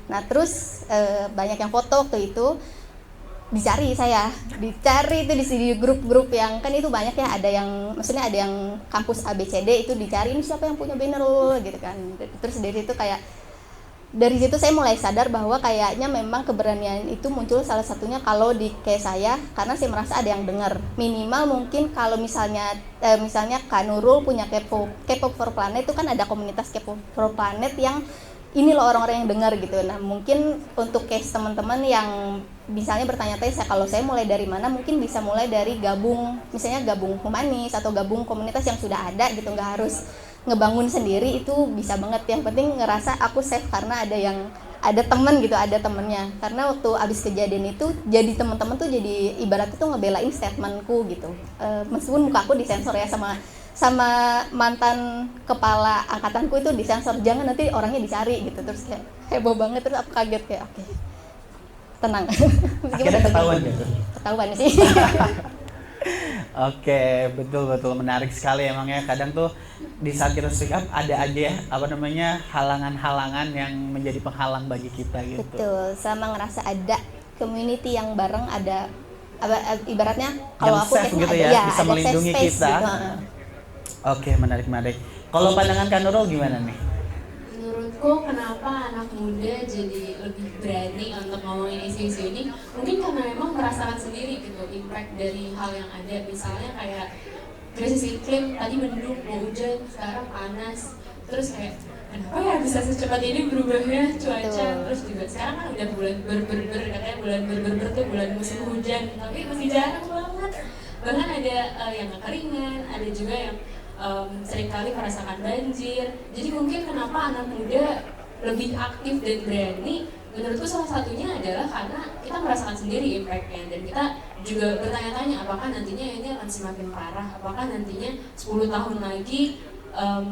Nah terus banyak yang foto waktu itu, dicari itu di grup-grup yang kan itu banyak ya, ada yang maksudnya ada yang kampus ABCD itu dicari, ini siapa yang punya banner gitu kan. Terus dari situ saya mulai sadar bahwa kayaknya memang keberanian itu muncul salah satunya kalau di kayak saya, karena saya merasa ada yang dengar. Minimal mungkin kalau misalnya Kak Nurul punya K-pop for Planet itu kan ada komunitas K-pop for Planet yang ini loh orang-orang yang dengar gitu. Nah mungkin untuk case teman-teman yang misalnya bertanya-tanya kalau saya mulai dari mana, mungkin bisa mulai dari misalnya gabung humanis atau gabung komunitas yang sudah ada gitu, nggak harus ngebangun sendiri, itu bisa banget. Yang penting ngerasa aku safe karena ada teman gitu, ada temennya. Karena waktu abis kejadian itu jadi teman-teman tuh jadi ibaratnya tuh ngebelain statementku gitu, meskipun muka aku disensor ya sama mantan kepala angkatanku itu disensor, jangan nanti orangnya dicari gitu. Terus kayak heboh banget, terus aku kaget kayak oke, tenang. Akhirnya ketahuan sih. Oke, betul menarik sekali emang ya. Kadang tuh di saat kita speak up ada aja ya halangan-halangan yang menjadi penghalang bagi kita gitu. Betul, sama ngerasa ada community yang bareng, ada ibaratnya kalau aku safe gitu ya, bisa melindungi kita. Gitu. Oke, menarik. Kalau pandangan Kak Nurul gimana nih? Menurutku kenapa anak muda jadi lebih berani untuk ngomongin isu-isu ini, mungkin karena memang merasakan sendiri gitu impact dari hal yang ada. Misalnya kayak krisis iklim, tadi mendung, mau hujan, sekarang panas. Terus kayak kenapa ya bisa secepat ini berubahnya cuaca. Terus juga sekarang kan udah bulan ber-ber, katanya bulan ber-ber tuh bulan musim hujan, tapi masih jarang banget. Bahkan ada yang kekeringan, ada juga yang seringkali merasakan banjir. Jadi mungkin kenapa anak muda lebih aktif dan berani, menurutku salah satunya adalah karena kita merasakan sendiri impact-nya, dan kita juga bertanya-tanya apakah nantinya ini akan semakin parah, apakah nantinya 10 tahun lagi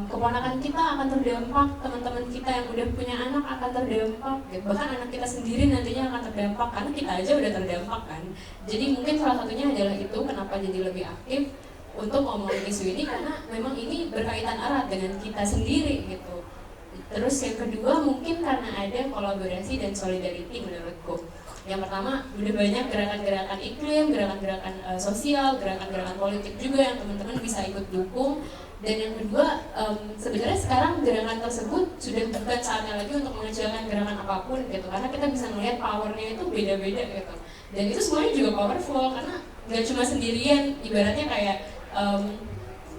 keponakan kita akan terdampak, teman-teman kita yang udah punya anak akan terdampak, bahkan anak kita sendiri nantinya akan terdampak, karena kita aja udah terdampak kan. Jadi mungkin salah satunya adalah itu kenapa jadi lebih aktif untuk ngomongin isu ini, karena memang ini berkaitan erat dengan kita sendiri gitu. Terus yang kedua mungkin karena ada kolaborasi dan solidarity menurutku. Yang pertama udah banyak gerakan-gerakan iklim, gerakan-gerakan sosial, gerakan-gerakan politik juga yang teman-teman bisa ikut dukung. Dan yang kedua sebenarnya sekarang gerakan tersebut sudah bukan saatnya lagi untuk mengecilkan gerakan apapun gitu, karena kita bisa melihat powernya itu beda-beda gitu. Dan itu semuanya juga powerful karena nggak cuma sendirian, ibaratnya kayak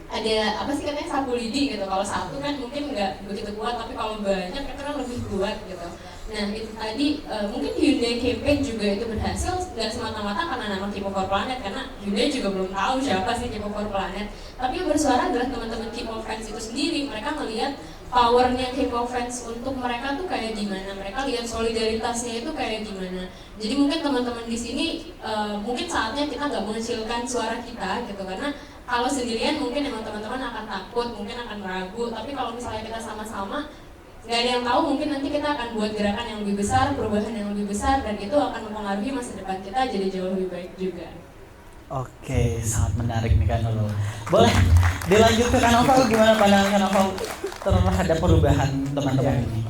ada apa sih katanya sapu lidi gitu. Kalau satu kan mungkin nggak begitu kuat, tapi kalau banyak itu kan lebih kuat gitu. Nah itu tadi mungkin Hyundai campaign juga itu berhasil nggak semata-mata karena nama K-pop for Planet, karena Hyundai juga belum tahu siapa sih K-pop for Planet. Tapi yang bersuara adalah teman-teman K-pop fans itu sendiri. Mereka melihat powernya K-pop fans untuk mereka tuh kayak gimana, mereka lihat solidaritasnya itu kayak gimana. Jadi mungkin teman-teman di sini mungkin saatnya kita nggak mengecilkan suara kita gitu, karena kalau sendirian mungkin emang teman-teman akan takut, mungkin akan ragu. Tapi kalau misalnya kita sama-sama, nggak ada yang tahu, mungkin nanti kita akan buat gerakan yang lebih besar, perubahan yang lebih besar, dan itu akan mempengaruhi masa depan kita jadi jauh lebih baik juga. Oke, sangat menarik nih Kak Nurul. Boleh dilanjut ke Kak Novel, gimana pandangan Kak Novel terhadap perubahan teman-teman ini?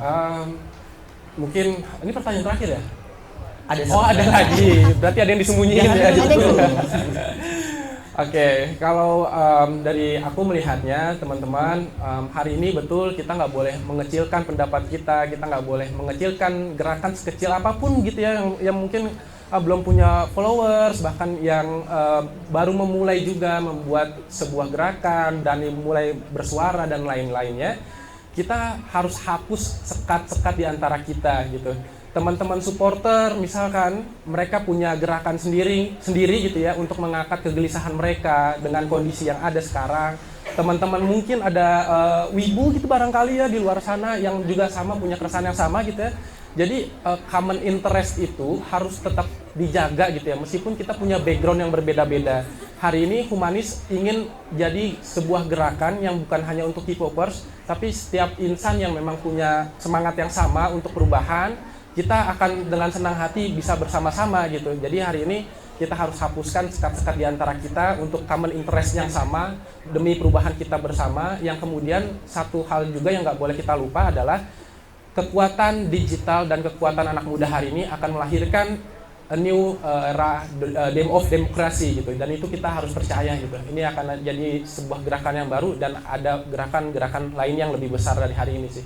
Mungkin ini pertanyaan terakhir ya? Ada ada lagi, berarti ada yang disembunyiin ya. Oke, kalau dari aku melihatnya teman-teman, hari ini betul kita nggak boleh mengecilkan pendapat kita nggak boleh mengecilkan gerakan sekecil apapun gitu ya, yang mungkin belum punya followers, bahkan yang baru memulai juga membuat sebuah gerakan dan mulai bersuara dan lain-lainnya. kita harus hapus sekat-sekat di antara kita gitu. Teman-teman supporter misalkan mereka punya gerakan sendiri gitu ya untuk mengangkat kegelisahan mereka dengan kondisi yang ada sekarang. Teman-teman mungkin ada wibu gitu barangkali ya di luar sana yang juga sama punya keresahan yang sama gitu ya. Jadi common interest itu harus tetap dijaga gitu ya, meskipun kita punya background yang berbeda-beda. Hari ini Humanis ingin jadi sebuah gerakan yang bukan hanya untuk K-popers, tapi setiap insan yang memang punya semangat yang sama untuk perubahan, kita akan dengan senang hati bisa bersama-sama gitu. Jadi hari ini kita harus hapuskan sekat-sekat di antara kita untuk common interest yang sama demi perubahan kita bersama. Yang kemudian satu hal juga yang nggak boleh kita lupa adalah kekuatan digital dan kekuatan anak muda hari ini akan melahirkan a new era of demokrasi gitu, dan itu kita harus percaya gitu. Ini akan jadi sebuah gerakan yang baru dan ada gerakan-gerakan lain yang lebih besar dari hari ini sih.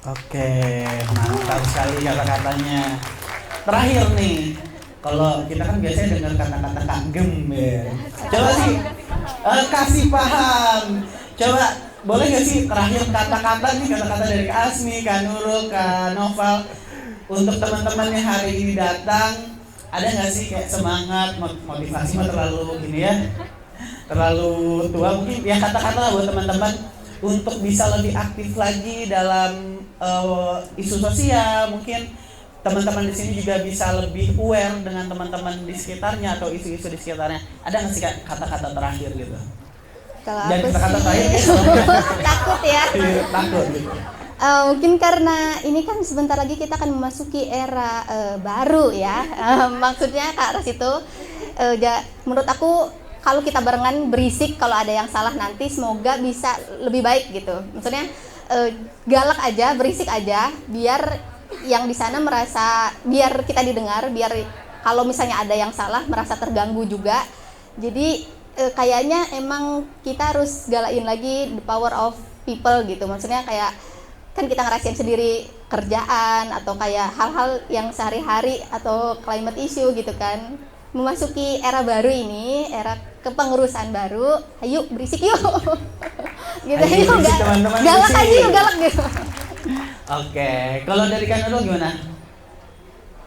Oke, mantap sekali kata-katanya. Terakhir nih, kalau kita kan biasanya dengar kata-kata kagem ya. Coba sih kasih paham. Coba boleh nggak sih terakhir kata-kata dari Kak Asmi, Kak Nurul, Kak Noval untuk teman-teman yang hari ini datang, ada nggak sih kayak semangat, motivasi mah terlalu gini ya, terlalu tua mungkin ya, kata-kata lah buat teman-teman untuk bisa lebih aktif lagi dalam isu sosial. Mungkin teman-teman di sini juga bisa lebih aware dengan teman-teman di sekitarnya atau isu-isu di sekitarnya. Ada nggak sih kata-kata terakhir gitu? Kalau Dan aku kata-kata sih terakhir gitu. takut ya. Takut gitu. Mungkin karena ini kan sebentar lagi kita akan memasuki era baru ya. Maksudnya ke arah situ. Menurut aku kalau kita barengan berisik kalau ada yang salah nanti semoga bisa lebih baik gitu. Maksudnya galak aja, berisik aja, biar yang di sana merasa, biar kita didengar, biar kalau misalnya ada yang salah merasa terganggu juga. Jadi kayaknya emang kita harus galain lagi the power of people gitu. Maksudnya kayak kan kita ngerasain sendiri kerjaan atau kayak hal-hal yang sehari-hari atau climate issue gitu kan. Memasuki era baru ini, era kepengurusan baru, ayo berisik yuk. Gitu, Ayo yuk berisik, teman-teman, galak berisik. aja yuk, galak gitu. Oke, kalau dari Kak Nurul gimana?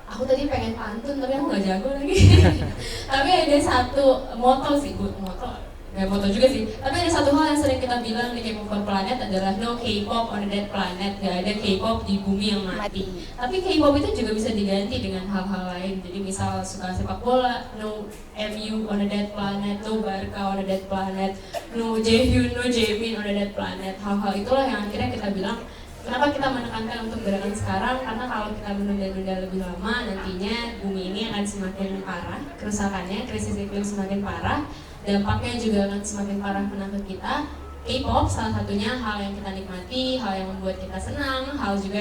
Aku tadi pengen pantun tapi aku nggak jago lagi. Tapi ada satu moto sih, nggak moto juga sih. Tapi ada satu hal yang sering kita bilang di K-pop for Planet adalah no K-pop on a dead planet. Nggak ada K-pop di bumi yang mati. Tapi K-pop itu juga bisa diganti dengan hal-hal lain. Jadi misal suka sepak bola, no MU on a dead planet, no Barca on a dead planet, no Jaehyun, no Jaemin on a dead planet. Hal-hal itulah yang akhirnya kita bilang, kenapa kita menekankan untuk gerakan sekarang? Karena kalau kita menunda-nunda lebih lama, nantinya bumi ini akan semakin parah, kerusakannya, krisis iklim semakin parah, dampaknya juga akan semakin parah kena ke kita. K-pop salah satunya hal yang kita nikmati, hal yang membuat kita senang, hal juga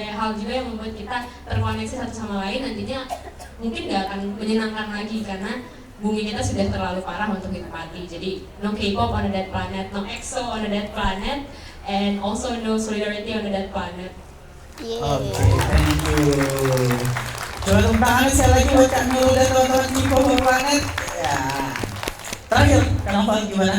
yang membuat kita terkoneksi satu sama lain. Nantinya mungkin nggak akan menyenangkan lagi karena bumi kita sudah terlalu parah untuk dinikmati. Jadi no K-pop on a dead planet, no EXO on a dead planet, and also no solidarity on that planet. Oke, thank you. Coba tepuk tangan sekali lagi buat Kak Nurul dan teman-teman K-pop for Planet. Ya. Terakhir, Kak Noval gimana?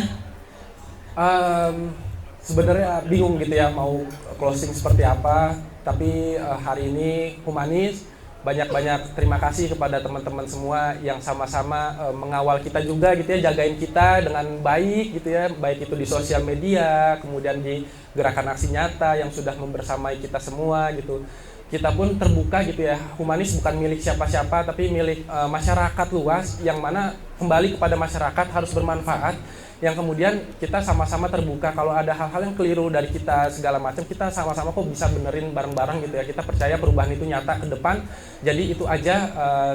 Sebenarnya bingung gitu ya mau closing seperti apa. Tapi hari ini Humanis banyak-banyak terima kasih kepada teman-teman semua yang sama-sama mengawal kita juga gitu ya, jagain kita dengan baik gitu ya, baik itu di sosial media, kemudian di gerakan aksi nyata yang sudah membersamai kita semua gitu. Kita pun terbuka gitu ya, Humanis bukan milik siapa-siapa tapi milik masyarakat luas, yang mana kembali kepada masyarakat harus bermanfaat, yang kemudian kita sama-sama terbuka kalau ada hal-hal yang keliru dari kita segala macam, kita sama-sama kok bisa benerin bareng-bareng gitu ya. Kita percaya perubahan itu nyata ke depan. Jadi itu aja,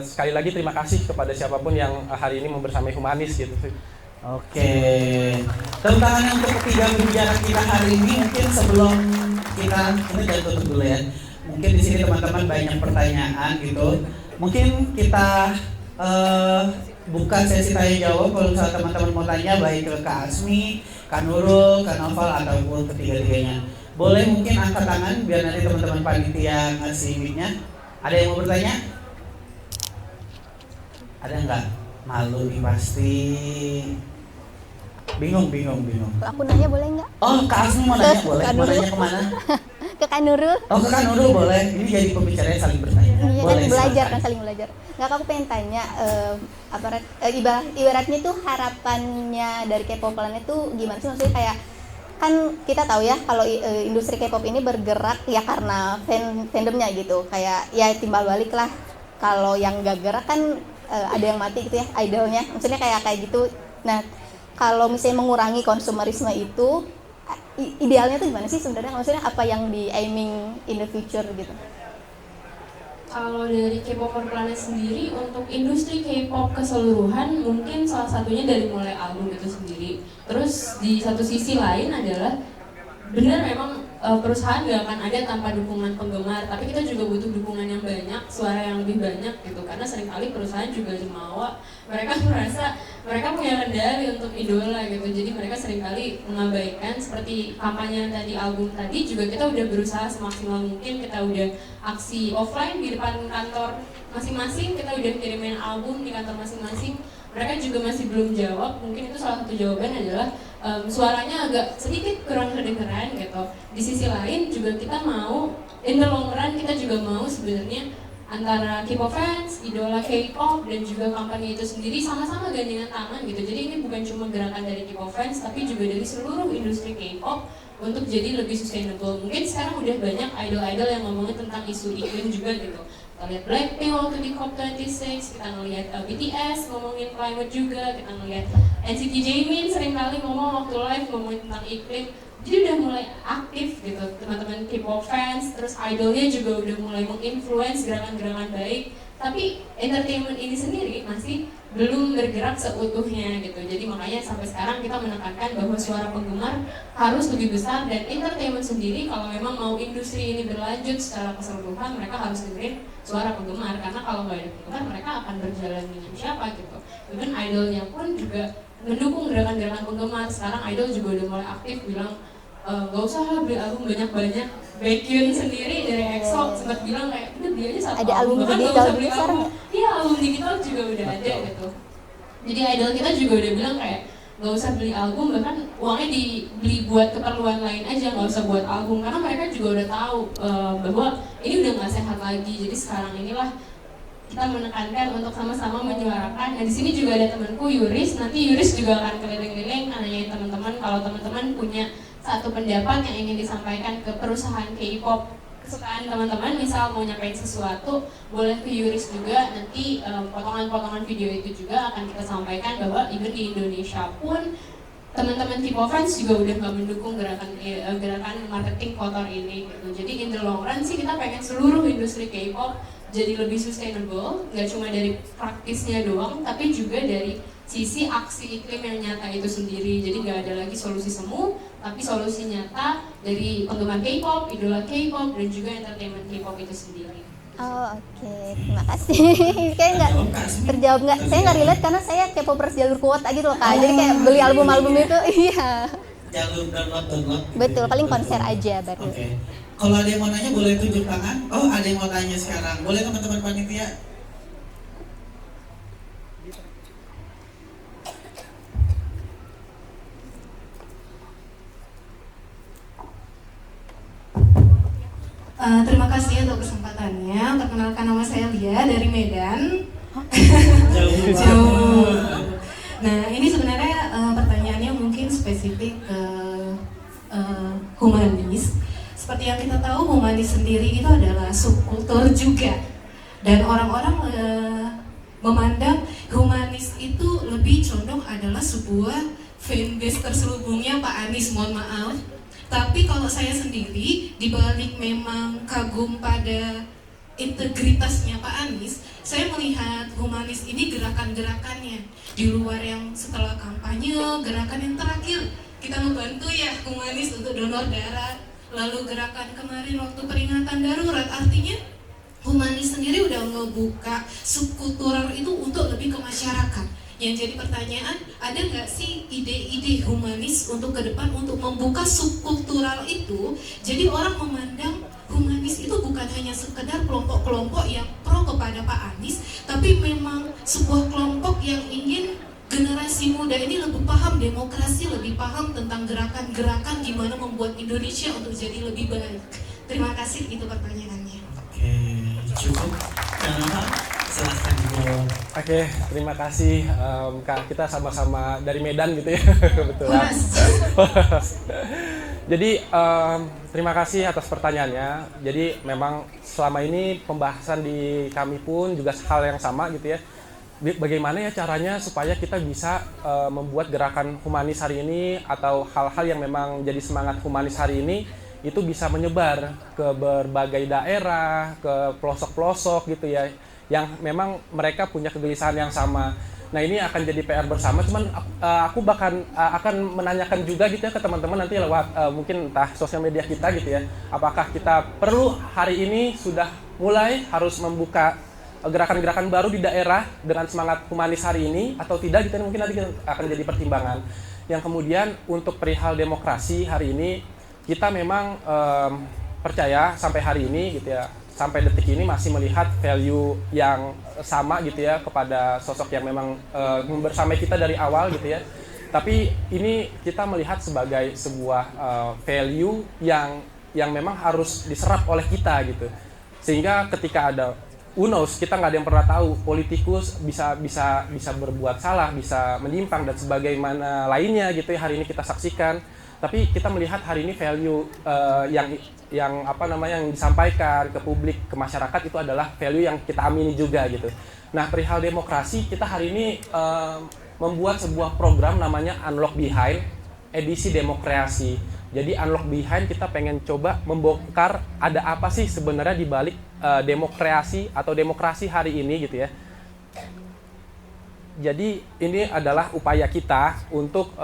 sekali lagi terima kasih kepada siapapun yang hari ini membersamai Humanis gitu sih. Oke, tepuk tangan untuk ketiga pembicara kita hari ini. Mungkin sebelum kita jangan tutup dulu ya. Mungkin di sini teman-teman banyak pertanyaan gitu. Mungkin kita bukan sesi tanya jawab. Kalau misalnya teman-teman mau tanya baik ke Kak Asmi, Kak Nurul, Kak Noval ataupun ketiga-tiganya, boleh mungkin angkat tangan biar nanti teman-teman panitia ngasih mic-nya. Ada yang mau bertanya? Ada nggak? Malu nih pasti. Bingung. Aku nanya boleh nggak? Oh, Kak Asmi mau nanya boleh? Kak Mau Nurul. nanya kemana? Ke Kakak Nurul. Oh, Kakak Nurul boleh. Ini jadi pembicaranya saling bertanya. Iya kan Boleh, belajar silakan. kan saling belajar. Nggak, aku pengen tanya ibaratnya tuh harapannya dari K-pop Planet tuh gimana sih, maksudnya kayak kan kita tahu ya kalau industri K-pop ini bergerak ya karena fandomnya gitu, kayak ya timbal balik lah, kalau yang gak gerak kan ada yang mati gitu ya idolnya, maksudnya kayak gitu. Nah kalau misalnya mengurangi konsumerisme itu idealnya tuh gimana sih sebenarnya, maksudnya apa yang di aiming in the future gitu? Kalau dari K-Popper Planet sendiri, untuk industri K-pop keseluruhan mungkin salah satunya dari mulai album itu sendiri. Terus di satu sisi lain adalah benar memang perusahaan gak akan ada tanpa dukungan penggemar, tapi kita juga butuh dukungan yang banyak, suara yang lebih banyak gitu, karena seringkali perusahaan juga jumawa, mereka merasa mereka punya kendali untuk idola gitu, jadi mereka seringkali mengabaikan. Seperti kampanye tadi album tadi juga kita udah berusaha semaksimal mungkin, kita udah aksi offline di depan kantor masing-masing, kita udah kirimin album di kantor masing-masing, mereka juga masih belum jawab. Mungkin itu salah satu jawaban adalah suaranya agak sedikit kurang kedengeran gitu. Di sisi lain juga kita mau, in the long run kita juga mau sebenarnya antara K-pop fans, idola K-pop dan juga company itu sendiri sama-sama gandengan tangan gitu. Jadi ini bukan cuma gerakan dari K-pop fans, tapi juga dari seluruh industri K-pop untuk jadi lebih sustainable. Mungkin sekarang udah banyak idol-idol yang ngomongin tentang isu iklim juga gitu. Kita lihat Blackpink waktu di COP26, kita ngelihat BTS ngomongin climate juga, kita ngelihat NCT Jimin seringkali ngomong waktu live ngomongin tentang iklim. Jadi udah mulai aktif gitu teman-teman K-pop fans, terus idolnya juga udah mulai menginfluence gerakan-gerakan baik. Tapi entertainment ini sendiri masih belum bergerak seutuhnya gitu. Jadi makanya sampai sekarang kita menekankan bahwa suara penggemar harus lebih besar, dan entertainment sendiri kalau memang mau industri ini berlanjut secara keseluruhan, mereka harus dengerin suara penggemar, karena kalau nggak ada penggemar mereka akan berjalan dengan siapa gitu. Even idolnya pun juga mendukung gerakan-gerakan penggemar. Sekarang idol juga udah mulai aktif bilang gak usah lah beli album banyak-banyak. Baekhyun sendiri dari EXO sempat bilang kayak udah beli aja satu Ada album bahkan digital gak usah juga beli sekarang album. Iya, album digital juga udah ada gitu. Jadi idol kita juga udah bilang kayak gak usah beli album, bahkan uangnya dibeli buat keperluan lain aja, gak usah buat album, karena mereka juga udah tahu bahwa ini udah gak sehat lagi. Jadi sekarang inilah kita menekankan untuk sama-sama menyuarakan. Nah di sini juga ada temanku Yuris, nanti Yuris juga akan keliling-keliling nanyain teman-teman kalau teman-teman punya satu pendapat yang ingin disampaikan ke perusahaan K-pop kesukaan teman-teman, misal mau nyampein sesuatu, boleh ke Yuris juga. Nanti potongan-potongan video itu juga akan kita sampaikan bahwa even di Indonesia pun teman-teman K-pop fans juga udah nggak mendukung gerakan marketing kotor ini gitu. Jadi in the long run sih kita pengen seluruh industri K-pop jadi lebih sustainable, nggak cuma dari praktisnya doang, tapi juga dari sisi aksi iklim yang nyata itu sendiri. Jadi nggak ada lagi solusi semu, tapi solusi nyata dari penggemar K-pop, idola K-pop, dan juga entertainment K-pop itu sendiri. Oh oke, terima kasih. Kayak nggak terjawab, nggak, saya nggak relate karena saya K-popers jalur kuota gitu loh kak. Jadi kayak beli album-album itu, iya. Jalur download. Betul, paling konser aja baru. Oke. Kalau ada yang mau nanya boleh tunjuk tangan. Oh, ada yang mau tanya sekarang. Boleh teman-teman panitia? Terima kasih untuk kesempatannya. Perkenalkan, nama saya Lia dari Medan. Jauh. Nah, ini sebenarnya pertanyaannya mungkin spesifik ke humanis. Seperti yang kita tahu, humanis sendiri itu adalah subkultur juga. Dan orang-orang memandang humanis itu lebih condong adalah sebuah fanbase terselubungnya Pak Anies, mohon maaf. Tapi kalau saya sendiri, dibalik memang kagum pada integritasnya Pak Anies, saya melihat humanis ini gerakan-gerakannya. Di luar yang setelah kampanye, gerakan yang terakhir, kita membantu ya humanis untuk donor darah. Lalu gerakan kemarin waktu peringatan darurat, artinya humanis sendiri udah ngebuka subkultural itu untuk lebih ke masyarakat. Yang jadi pertanyaan, ada nggak sih ide-ide humanis untuk ke depan untuk membuka subkultural itu? Jadi orang memandang humanis itu bukan hanya sekedar kelompok-kelompok yang pro kepada Pak Anies, tapi memang sebuah kelompok yang ingin generasi muda ini lebih paham demokrasi, lebih paham tentang gerakan-gerakan gimana membuat Indonesia untuk jadi lebih baik. Terima kasih, itu pertanyaannya. Oke, cukup. Karena silahkan dijawab. Oke, terima kasih Kak. Kita sama-sama dari Medan gitu ya. Betul. Jadi terima kasih atas pertanyaannya. Jadi memang selama ini pembahasan di kami pun juga hal yang sama gitu ya. Bagaimana ya caranya supaya kita bisa membuat gerakan humanis hari ini atau hal-hal yang memang jadi semangat humanis hari ini itu bisa menyebar ke berbagai daerah, ke pelosok-pelosok gitu ya, yang memang mereka punya kegelisahan yang sama. Nah ini akan jadi PR bersama, cuman aku bahkan akan menanyakan juga gitu ya ke teman-teman nanti lewat mungkin entah sosial media kita gitu ya, apakah kita perlu hari ini sudah mulai harus membuka gerakan-gerakan baru di daerah dengan semangat humanis hari ini atau tidak gitu, mungkin nanti akan jadi pertimbangan. Yang kemudian untuk perihal demokrasi hari ini kita memang percaya sampai hari ini gitu ya, sampai detik ini masih melihat value yang sama gitu ya kepada sosok yang memang membersamai kita dari awal gitu ya. Tapi ini kita melihat sebagai sebuah value yang memang harus diserap oleh kita gitu. Sehingga ketika ada who knows, kita nggak ada yang pernah tahu politikus bisa berbuat salah, bisa menyimpang dan sebagaimana lainnya gitu ya, hari ini kita saksikan. Tapi kita melihat hari ini value yang disampaikan ke publik, ke masyarakat itu adalah value yang kita amini juga gitu. Nah, perihal demokrasi kita hari ini membuat sebuah program namanya Unlock Behind edisi demokrasi. Jadi Unlock Behind kita pengen coba membongkar ada apa sih sebenarnya di balik demokrasi atau demokrasi hari ini gitu ya. Jadi ini adalah upaya kita untuk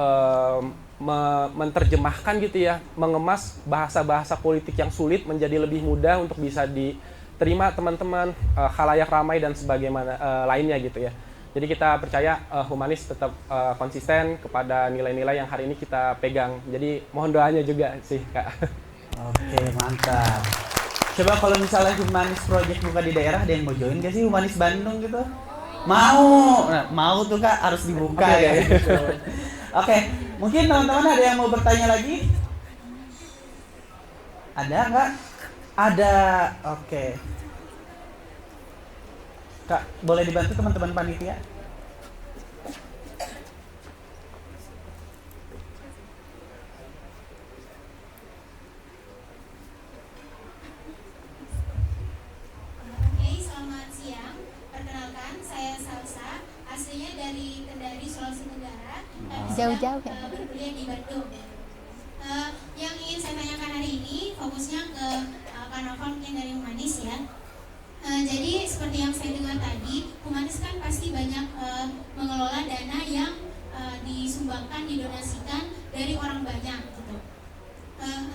menerjemahkan gitu ya, mengemas bahasa-bahasa politik yang sulit menjadi lebih mudah untuk bisa diterima teman-teman, khalayak ramai dan sebagaimana lainnya gitu ya. Jadi kita percaya humanis tetap konsisten kepada nilai-nilai yang hari ini kita pegang. Jadi mohon doanya juga sih Kak. Oke, mantap. Coba kalau misalnya Humanis Project buka di daerah, ada yang mau join gak sih Humanis Bandung gitu? Mau. Nah, mau tuh Kak, harus dibuka ya. Oke, mungkin teman-teman ada yang mau bertanya lagi? Ada nggak? Ada. Oke. Kak, boleh dibantu teman-teman panitia? Oke, selamat siang. Perkenalkan, saya Salsa, aslinya dari Kendari, Sulawesi Tenggara. Tapi Jauh-jauh ya? sedang berkuliah di Bandung. Yang ingin saya tanyakan hari ini fokusnya ke Karnaval mungkin dari Humanis ya. Jadi seperti yang saya dengar tadi, Humanis kan pasti banyak mengelola dana yang disumbangkan, didonasikan dari orang banyak gitu.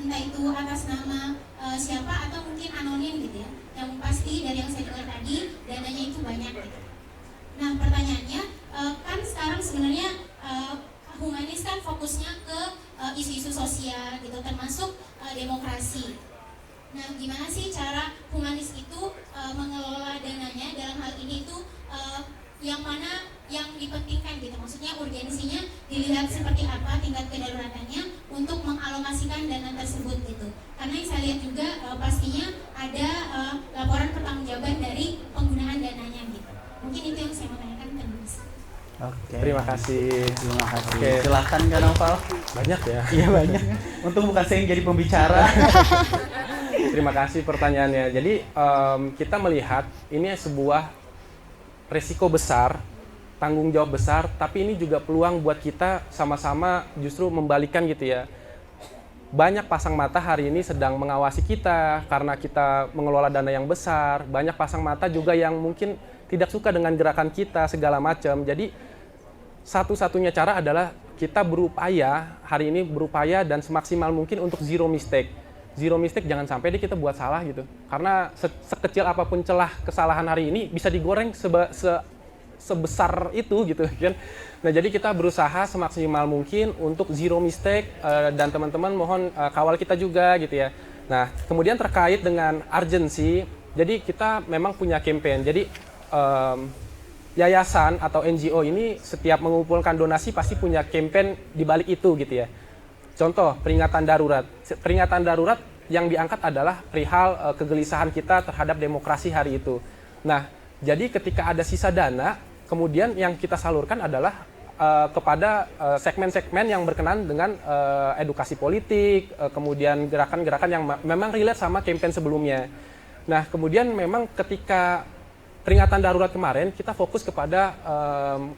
Entah itu atas nama siapa atau mungkin anonim gitu ya. Yang pasti dari yang saya dengar tadi, dananya itu banyak gitu. Nah pertanyaannya, kan sekarang sebenarnya Humanis kan fokusnya ke isu-isu sosial gitu, termasuk demokrasi. Nah, gimana sih cara Humanis itu mengelola dananya dalam hal ini itu yang mana yang dipentingkan gitu? Maksudnya urgensinya dilihat seperti apa, tingkat kedaruratannya untuk mengalokasikan dana tersebut gitu. Karena yang saya lihat juga pastinya ada laporan pertanggungjawaban dari penggunaan dananya gitu. Mungkin itu yang saya mau tanyakan. Terima kasih. Oke. Terima kasih. Terima kasih. Oke. Silakan Kak Noval. Banyak ya. Iya banyak. Untung bukan saya yang jadi pembicara. Terima kasih pertanyaannya. Jadi kita melihat ini sebuah resiko besar, tanggung jawab besar, tapi ini juga peluang buat kita sama-sama justru membalikan gitu ya. Banyak pasang mata hari ini sedang mengawasi kita karena kita mengelola dana yang besar. Banyak pasang mata juga yang mungkin tidak suka dengan gerakan kita segala macam. Jadi satu-satunya cara adalah kita berupaya hari ini dan semaksimal mungkin untuk zero mistake. Zero mistake, jangan sampai deh kita buat salah gitu. Karena sekecil apapun celah kesalahan hari ini bisa digoreng sebesar itu gitu kan. Nah, jadi kita berusaha semaksimal mungkin untuk zero mistake dan teman-teman mohon kawal kita juga gitu ya. Nah, kemudian terkait dengan urgency, jadi kita memang punya campaign. Jadi yayasan atau NGO ini setiap mengumpulkan donasi pasti punya campaign di balik itu gitu ya. Contoh, peringatan darurat. Peringatan darurat yang diangkat adalah perihal kegelisahan kita terhadap demokrasi hari itu. Nah, jadi ketika ada sisa dana, kemudian yang kita salurkan adalah kepada segmen-segmen yang berkenaan dengan edukasi politik, kemudian gerakan-gerakan yang memang relate sama campaign sebelumnya. Nah, kemudian memang ketika peringatan darurat kemarin, kita fokus kepada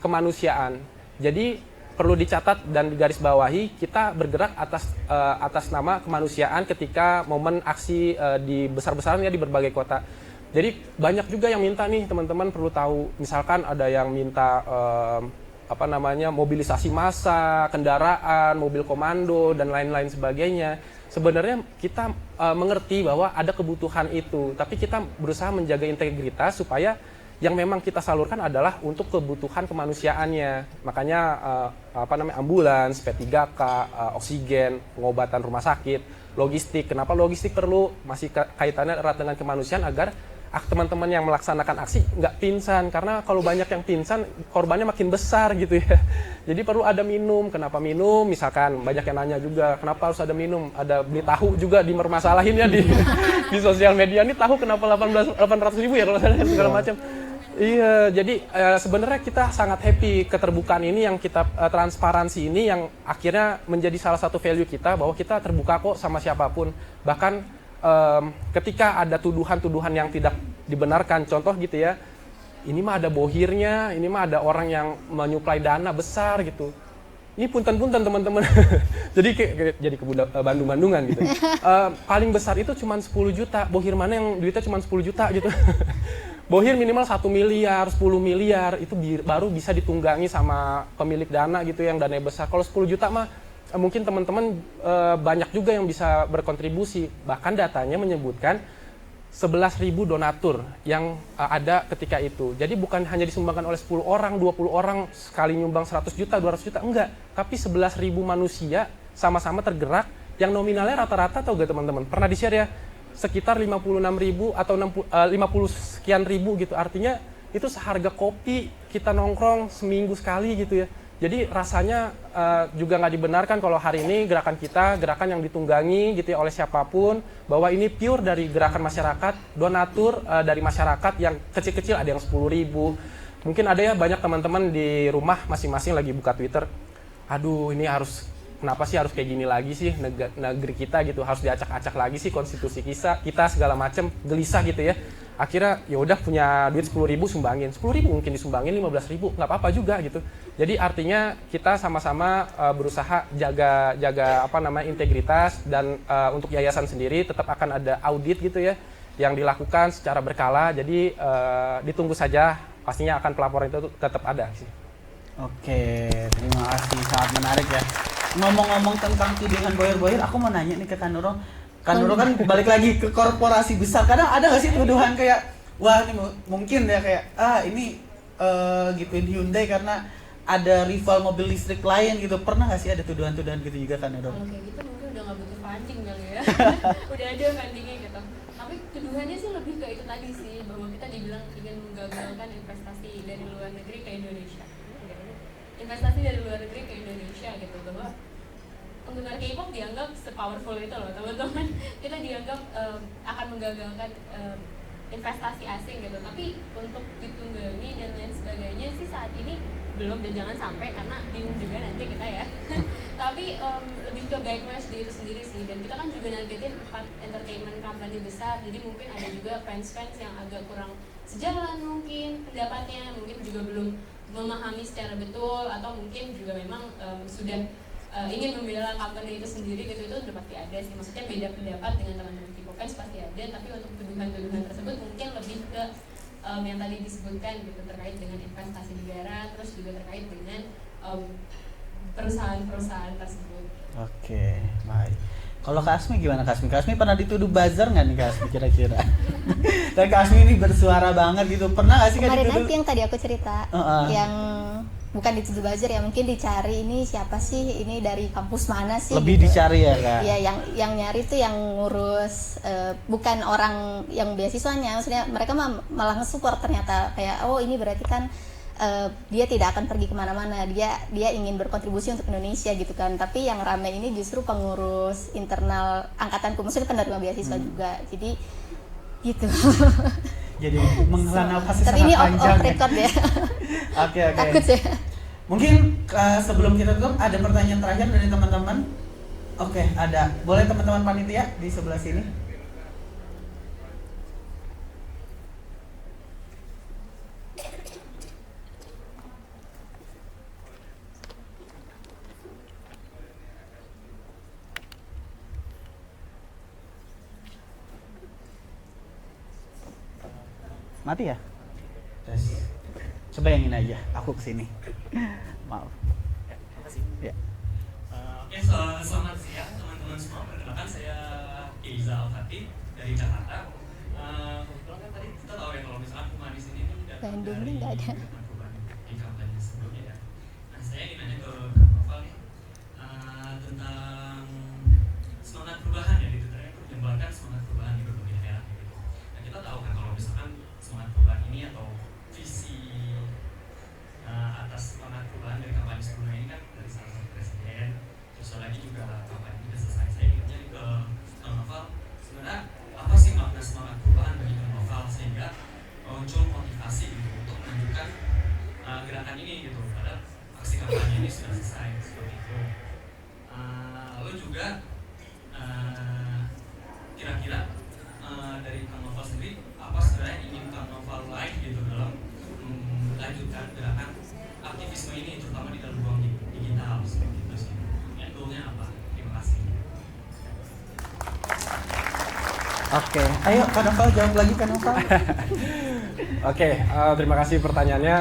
kemanusiaan. Jadi perlu dicatat dan digarisbawahi, kita bergerak atas nama kemanusiaan ketika momen aksi di besar-besarnya di berbagai kota. Jadi banyak juga yang minta nih, teman-teman perlu tahu, misalkan ada yang minta mobilisasi massa, kendaraan, mobil komando dan lain-lain sebagainya. Sebenarnya kita mengerti bahwa ada kebutuhan itu, tapi kita berusaha menjaga integritas supaya yang memang kita salurkan adalah untuk kebutuhan kemanusiaannya. Makanya ambulans, P3K, oksigen, pengobatan rumah sakit, logistik. Kenapa logistik perlu? Masih kaitannya erat dengan kemanusiaan agar teman-teman yang melaksanakan aksi nggak pingsan, karena kalau banyak yang pingsan korbannya makin besar gitu ya. Jadi perlu ada minum. Kenapa minum? Misalkan banyak yang nanya juga kenapa harus ada minum, ada beli tahu juga dimermasalahin ya di sosial media, ini tahu kenapa 800.000 ya kalau saya segala macam. Iya, jadi sebenarnya kita sangat happy keterbukaan ini yang kita transparansi ini yang akhirnya menjadi salah satu value kita, bahwa kita terbuka kok sama siapapun. Bahkan ketika ada tuduhan-tuduhan yang tidak dibenarkan, contoh gitu ya, ini mah ada bohirnya, ini mah ada orang yang menyuplai dana besar gitu. Ini punten-punten teman-teman. jadi ke Bandung-Bandungan gitu. Paling besar itu cuma 10 juta, bohir mana yang duitnya cuma 10 juta gitu. Bohir minimal 1 miliar, 10 miliar, itu baru bisa ditunggangi sama pemilik dana gitu yang dananya besar. Kalau 10 juta mah mungkin teman-teman banyak juga yang bisa berkontribusi. Bahkan datanya menyebutkan 11.000 donatur yang ada ketika itu. Jadi bukan hanya disumbangkan oleh 10 orang, 20 orang sekali nyumbang 100 juta, 200 juta, enggak. Tapi 11.000 manusia sama-sama tergerak yang nominalnya rata-rata, tahu gak teman-teman? Pernah di-share ya? Sekitar 56.000 atau 50 sekian ribu gitu. Artinya itu seharga kopi kita nongkrong seminggu sekali gitu ya. Jadi rasanya juga nggak dibenarkan kalau hari ini gerakan kita, gerakan yang ditunggangi gitu ya oleh siapapun, bahwa ini pure dari gerakan masyarakat, donatur dari masyarakat yang kecil-kecil, ada yang 10.000. Mungkin ada ya banyak teman-teman di rumah masing-masing lagi buka Twitter, aduh ini kenapa sih harus kayak gini lagi sih negeri kita gitu, harus diacak-acak lagi sih konstitusi kita segala macam, gelisah gitu ya. Akhirnya ya udah punya duit 10.000 sumbangin, 10.000 mungkin disumbangin 15.000, nggak apa-apa juga gitu. Jadi artinya kita sama-sama berusaha jaga integritas, dan untuk yayasan sendiri tetap akan ada audit gitu ya yang dilakukan secara berkala. Jadi ditunggu saja, pastinya akan pelaporan itu tetap ada sih. Oke, terima kasih, sangat menarik ya. Ngomong-ngomong tentang tudingan bohir-bohir, aku mau nanya nih ke Kak Nurul. Kak Nurul kan balik lagi ke korporasi besar. Kadang ada nggak sih tuduhan kayak, wah ini mungkin ya kayak, ini gituin Hyundai karena ada rival mobil listrik lain gitu. Pernah nggak sih ada tuduhan-tuduhan gitu juga Kak Nurul? Kalau kayak gitu mungkin udah nggak butuh funding kali ya. Udah ada fundingnya gitu. Tapi tuduhannya sih lebih ke itu tadi sih, bahwa kita dibilang ingin menggagalkan investasi dari luar negeri ke Indonesia. Investasi dari luar negeri ke Indonesia gitu, bahwa penggemar K-pop dianggap se-powerful itu loh teman-teman. Kita dianggap akan menggagalkan investasi asing gitu. Tapi untuk ditunggangi dan lain sebagainya sih saat ini belum, dan jangan sampai karena bingung juga nanti kita ya. Tapi lebih ke backlash di itu sendiri sih, dan kita kan juga nargetin 4 entertainment company besar, jadi mungkin ada juga fans-fans yang agak kurang sejalan mungkin pendapatnya, mungkin juga belum memahami secara betul, atau mungkin juga memang sudah ingin membela company itu sendiri gitu. Itu udah pasti ada sih, maksudnya beda pendapat dengan teman-teman K-pop fans pasti ada, tapi untuk tuduhan-tuduhan tersebut mungkin lebih ke yang tadi disebutkan gitu, terkait dengan investasi negara, terus juga terkait dengan perusahaan-perusahaan tersebut. Oke, baik. Kalau Kak Asmi gimana Kak Asmi? Kak Asmi pernah dituduh buzzer nggak nih Kak Asmi kira-kira? Dan Kak Asmi ini bersuara banget gitu. Pernah nggak sih Kak Kemarin dituduh? nanti yang tadi aku cerita, yang bukan dituduh buzzer ya, mungkin dicari ini siapa sih, ini dari kampus mana sih? Lebih gitu. dicari ya Kak? Iya, yang nyari tuh yang ngurus, bukan orang yang beasiswanya, maksudnya mereka malah nge-support ternyata, kayak oh ini berarti kan dia tidak akan pergi kemana-mana, dia ingin berkontribusi untuk Indonesia gitu kan. Tapi yang rame ini justru pengurus internal angkatanku, maksudnya penerima beasiswa juga, jadi gitu. Jadi menghela nafas Tapi ini sangat off panjang ya. record ya. Oke. Takut ya. Mungkin sebelum kita tutup ada pertanyaan terakhir dari teman-teman. Oke, ada. Boleh teman-teman panitia di sebelah sini? Mati ya? Tes. Coba yang ini aja, aku kesini. Maaf. Ya. Oke, selamat siang teman-teman semua. Perkenalkan saya Iza Al-Fatih dari Jakarta. Kebetulan kan tadi kita tahu ya kalau misalkan humanis ini datang Bandung dari nggak ada. perubahan di kampanye sebelumnya ya. Nah, saya ingin nanya ke Kak Noval nih tentang semangat perubahan ya, gitu ternyata menyebarkan semangat perubahan di berbagai daerah gitu. Nah, kita tahu kan kalau misalkan semangat perubahan ini atau visi atas semangat perubahan dari kampanye sebelumnya ini kan dari salah satu presiden, terus lagi juga kampanye sudah selesai. Saya ingatnya ke Kang Noval, sebenarnya apa sih makna semangat perubahan bagi Kang Noval sehingga muncul motivasi gitu untuk melanjutkan gerakan ini gitu, padahal aksi kampanye ini sudah selesai seperti itu. Lalu juga kira-kira dari Kang Noval sendiri apa sebenarnya ingin Kang Noval raih gitu dalam melanjutkan gerakan aktivisme ini, terutama di dalam ruang digital seperti itu sih. Goalnya apa? Terima kasih. Oke, ayo Kak Noval jawab lagi Kak Noval. Oke, terima kasih pertanyaannya.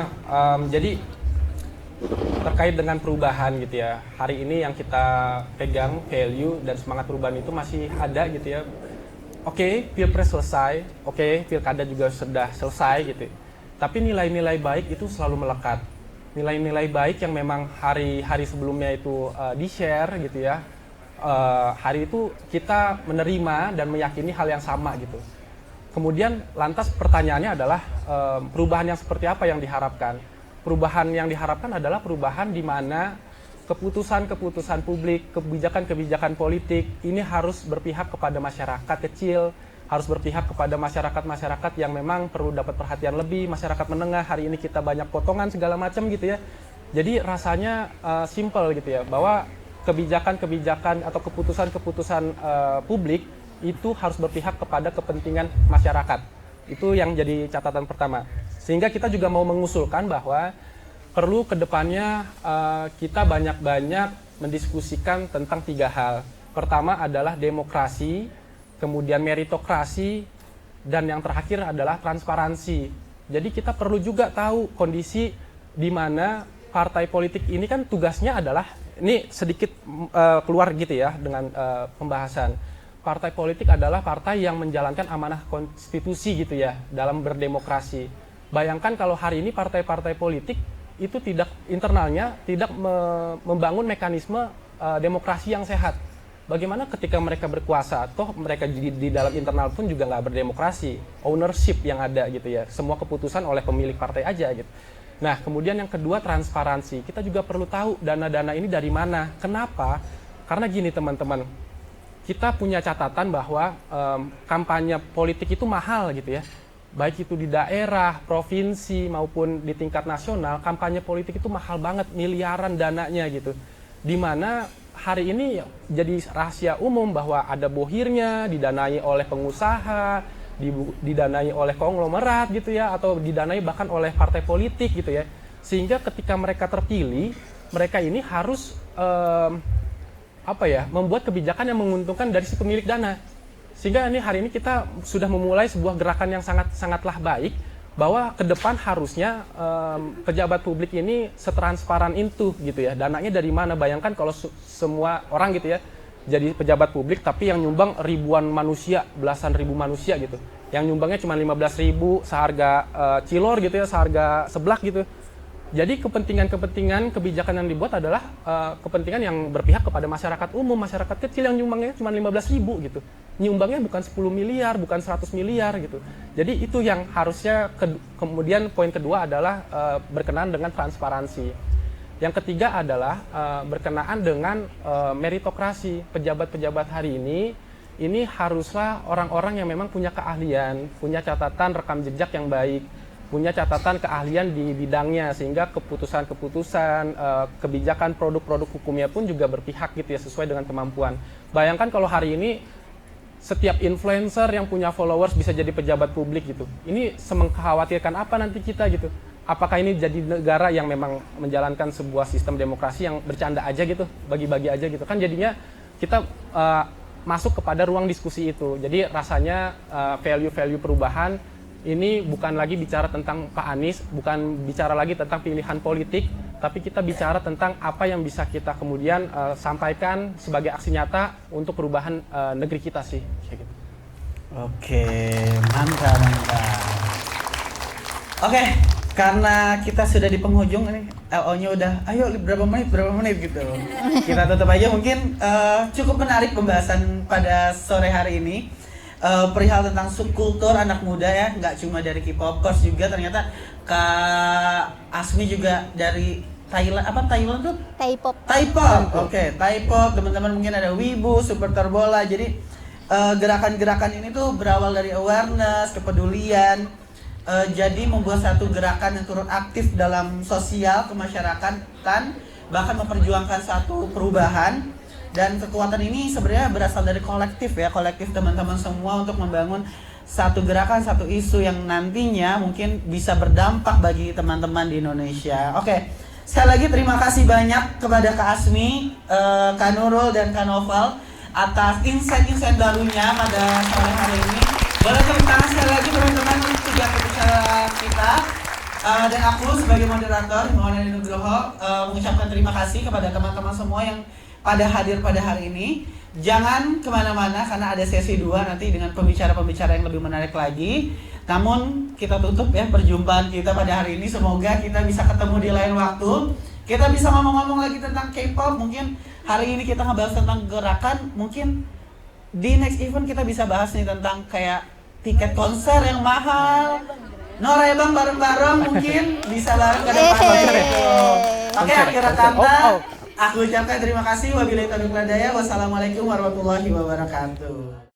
Jadi terkait dengan perubahan gitu ya, hari ini yang kita pegang value dan semangat perubahan itu masih ada gitu ya. Oke, pilpres selesai, oke, pilkada juga sudah selesai gitu. Tapi nilai-nilai baik itu selalu melekat. Nilai-nilai baik yang memang hari-hari sebelumnya itu di-share gitu ya. Hari itu kita menerima dan meyakini hal yang sama gitu. Kemudian lantas pertanyaannya adalah perubahan yang seperti apa yang diharapkan? Perubahan yang diharapkan adalah perubahan di mana keputusan-keputusan publik, kebijakan-kebijakan politik ini harus berpihak kepada masyarakat kecil, harus berpihak kepada masyarakat-masyarakat yang memang perlu dapat perhatian lebih, masyarakat menengah. Hari ini kita banyak potongan segala macam gitu ya. Jadi rasanya simple gitu ya, bahwa kebijakan-kebijakan atau keputusan-keputusan publik itu harus berpihak kepada kepentingan masyarakat. Itu yang jadi catatan pertama. Sehingga kita juga mau mengusulkan bahwa perlu kedepannya kita banyak-banyak mendiskusikan tentang 3 hal. Pertama adalah demokrasi, kemudian meritokrasi, dan yang terakhir adalah transparansi. Jadi kita perlu juga tahu kondisi di mana partai politik ini kan tugasnya adalah, ini sedikit keluar gitu ya dengan pembahasan. Partai politik adalah partai yang menjalankan amanah konstitusi gitu ya dalam berdemokrasi. Bayangkan kalau hari ini partai-partai politik itu tidak internalnya tidak membangun mekanisme demokrasi yang sehat. Bagaimana ketika mereka berkuasa, toh mereka di dalam internal pun juga nggak berdemokrasi, ownership yang ada gitu ya, semua keputusan oleh pemilik partai aja gitu. Nah, kemudian yang kedua transparansi, kita juga perlu tahu dana-dana ini dari mana, kenapa? Karena gini teman-teman, kita punya catatan bahwa kampanye politik itu mahal gitu ya, baik itu di daerah, provinsi maupun di tingkat nasional, kampanye politik itu mahal banget, miliaran dananya gitu, di mana hari ini jadi rahasia umum bahwa ada bohirnya, didanai oleh pengusaha, didanai oleh konglomerat gitu ya, atau didanai bahkan oleh partai politik gitu ya. Sehingga ketika mereka terpilih, mereka ini harus membuat kebijakan yang menguntungkan dari si pemilik dana. Sehingga ini hari ini kita sudah memulai sebuah gerakan yang sangatlah baik, bahwa ke depan harusnya pejabat publik ini setransparan itu gitu ya. Dananya dari mana? Bayangkan kalau semua orang gitu ya jadi pejabat publik, tapi yang nyumbang ribuan manusia, belasan ribu manusia gitu. Yang nyumbangnya cuma 15.000 seharga cilor gitu ya, seharga seblak gitu. Jadi kepentingan kebijakan yang dibuat adalah kepentingan yang berpihak kepada masyarakat umum, masyarakat kecil yang nyumbangnya cuma 15.000 gitu. nyumbangnya bukan 10 miliar, bukan 100 miliar gitu. Jadi itu yang harusnya kemudian poin kedua adalah berkenaan dengan transparansi. Yang ketiga adalah berkenaan dengan meritokrasi. Pejabat-pejabat hari ini haruslah orang-orang yang memang punya keahlian, punya catatan rekam jejak yang baik, punya catatan keahlian di bidangnya, sehingga keputusan-keputusan, kebijakan produk-produk hukumnya pun juga berpihak gitu ya, sesuai dengan kemampuan. Bayangkan kalau hari ini setiap influencer yang punya followers bisa jadi pejabat publik gitu. Ini semengkhawatirkan apa nanti kita gitu? Apakah ini jadi negara yang memang menjalankan sebuah sistem demokrasi yang bercanda aja gitu, bagi-bagi aja gitu? Kan jadinya kita masuk kepada ruang diskusi itu. Jadi rasanya value-value perubahan ini bukan lagi bicara tentang Pak Anies, bukan bicara lagi tentang pilihan politik, tapi kita bicara tentang apa yang bisa kita kemudian sampaikan sebagai aksi nyata untuk perubahan negeri kita sih. Kayak gitu. Oke, mantap. Oke, karena kita sudah di penghujung ini, LO-nya udah, ayo berapa menit gitu. Kita tutup aja, mungkin cukup menarik pembahasan pada sore hari ini. Perihal tentang subkultur anak muda ya, nggak cuma dari K-popers juga, ternyata Kak Asmi juga dari Thailand, apa Thailand tuh? K-pop. Oke, K-pop, teman-teman mungkin ada Wibu, supporter bola. Jadi gerakan-gerakan ini tuh berawal dari awareness, kepedulian. Jadi membuat satu gerakan yang turut aktif dalam sosial kemasyarakatan, bahkan memperjuangkan satu perubahan. Dan kekuatan ini sebenarnya berasal dari kolektif ya, kolektif teman-teman semua untuk membangun satu gerakan, satu isu yang nantinya mungkin bisa berdampak bagi teman-teman di Indonesia. Oke, sekali lagi terima kasih banyak kepada Kak Asmi, Kak Nurul, dan Kak Noval atas insight-insight barunya pada sore hari ini. Boleh tepuk tangan sekali lagi teman-teman untuk tiga pembicara kita. Dan aku sebagai moderator Maulana Nugroho mengucapkan terima kasih kepada teman-teman semua yang pada hadir pada hari ini. Jangan kemana-mana karena ada sesi 2 nanti dengan pembicara-pembicara yang lebih menarik lagi. Namun kita tutup ya perjumpaan kita pada hari ini. Semoga kita bisa ketemu di lain waktu. Kita bisa ngomong-ngomong lagi tentang K-pop. Mungkin hari ini kita ngebahas tentang gerakan. Mungkin di next event kita bisa bahas nih tentang kayak tiket konser yang mahal. Norebang bareng-bareng mungkin bisa bareng ke depan gitu. Oke, akhir kata aku ucapkan terima kasih. Wabillahi taufiq wal hidayah. Wassalamualaikum warahmatullahi wabarakatuh.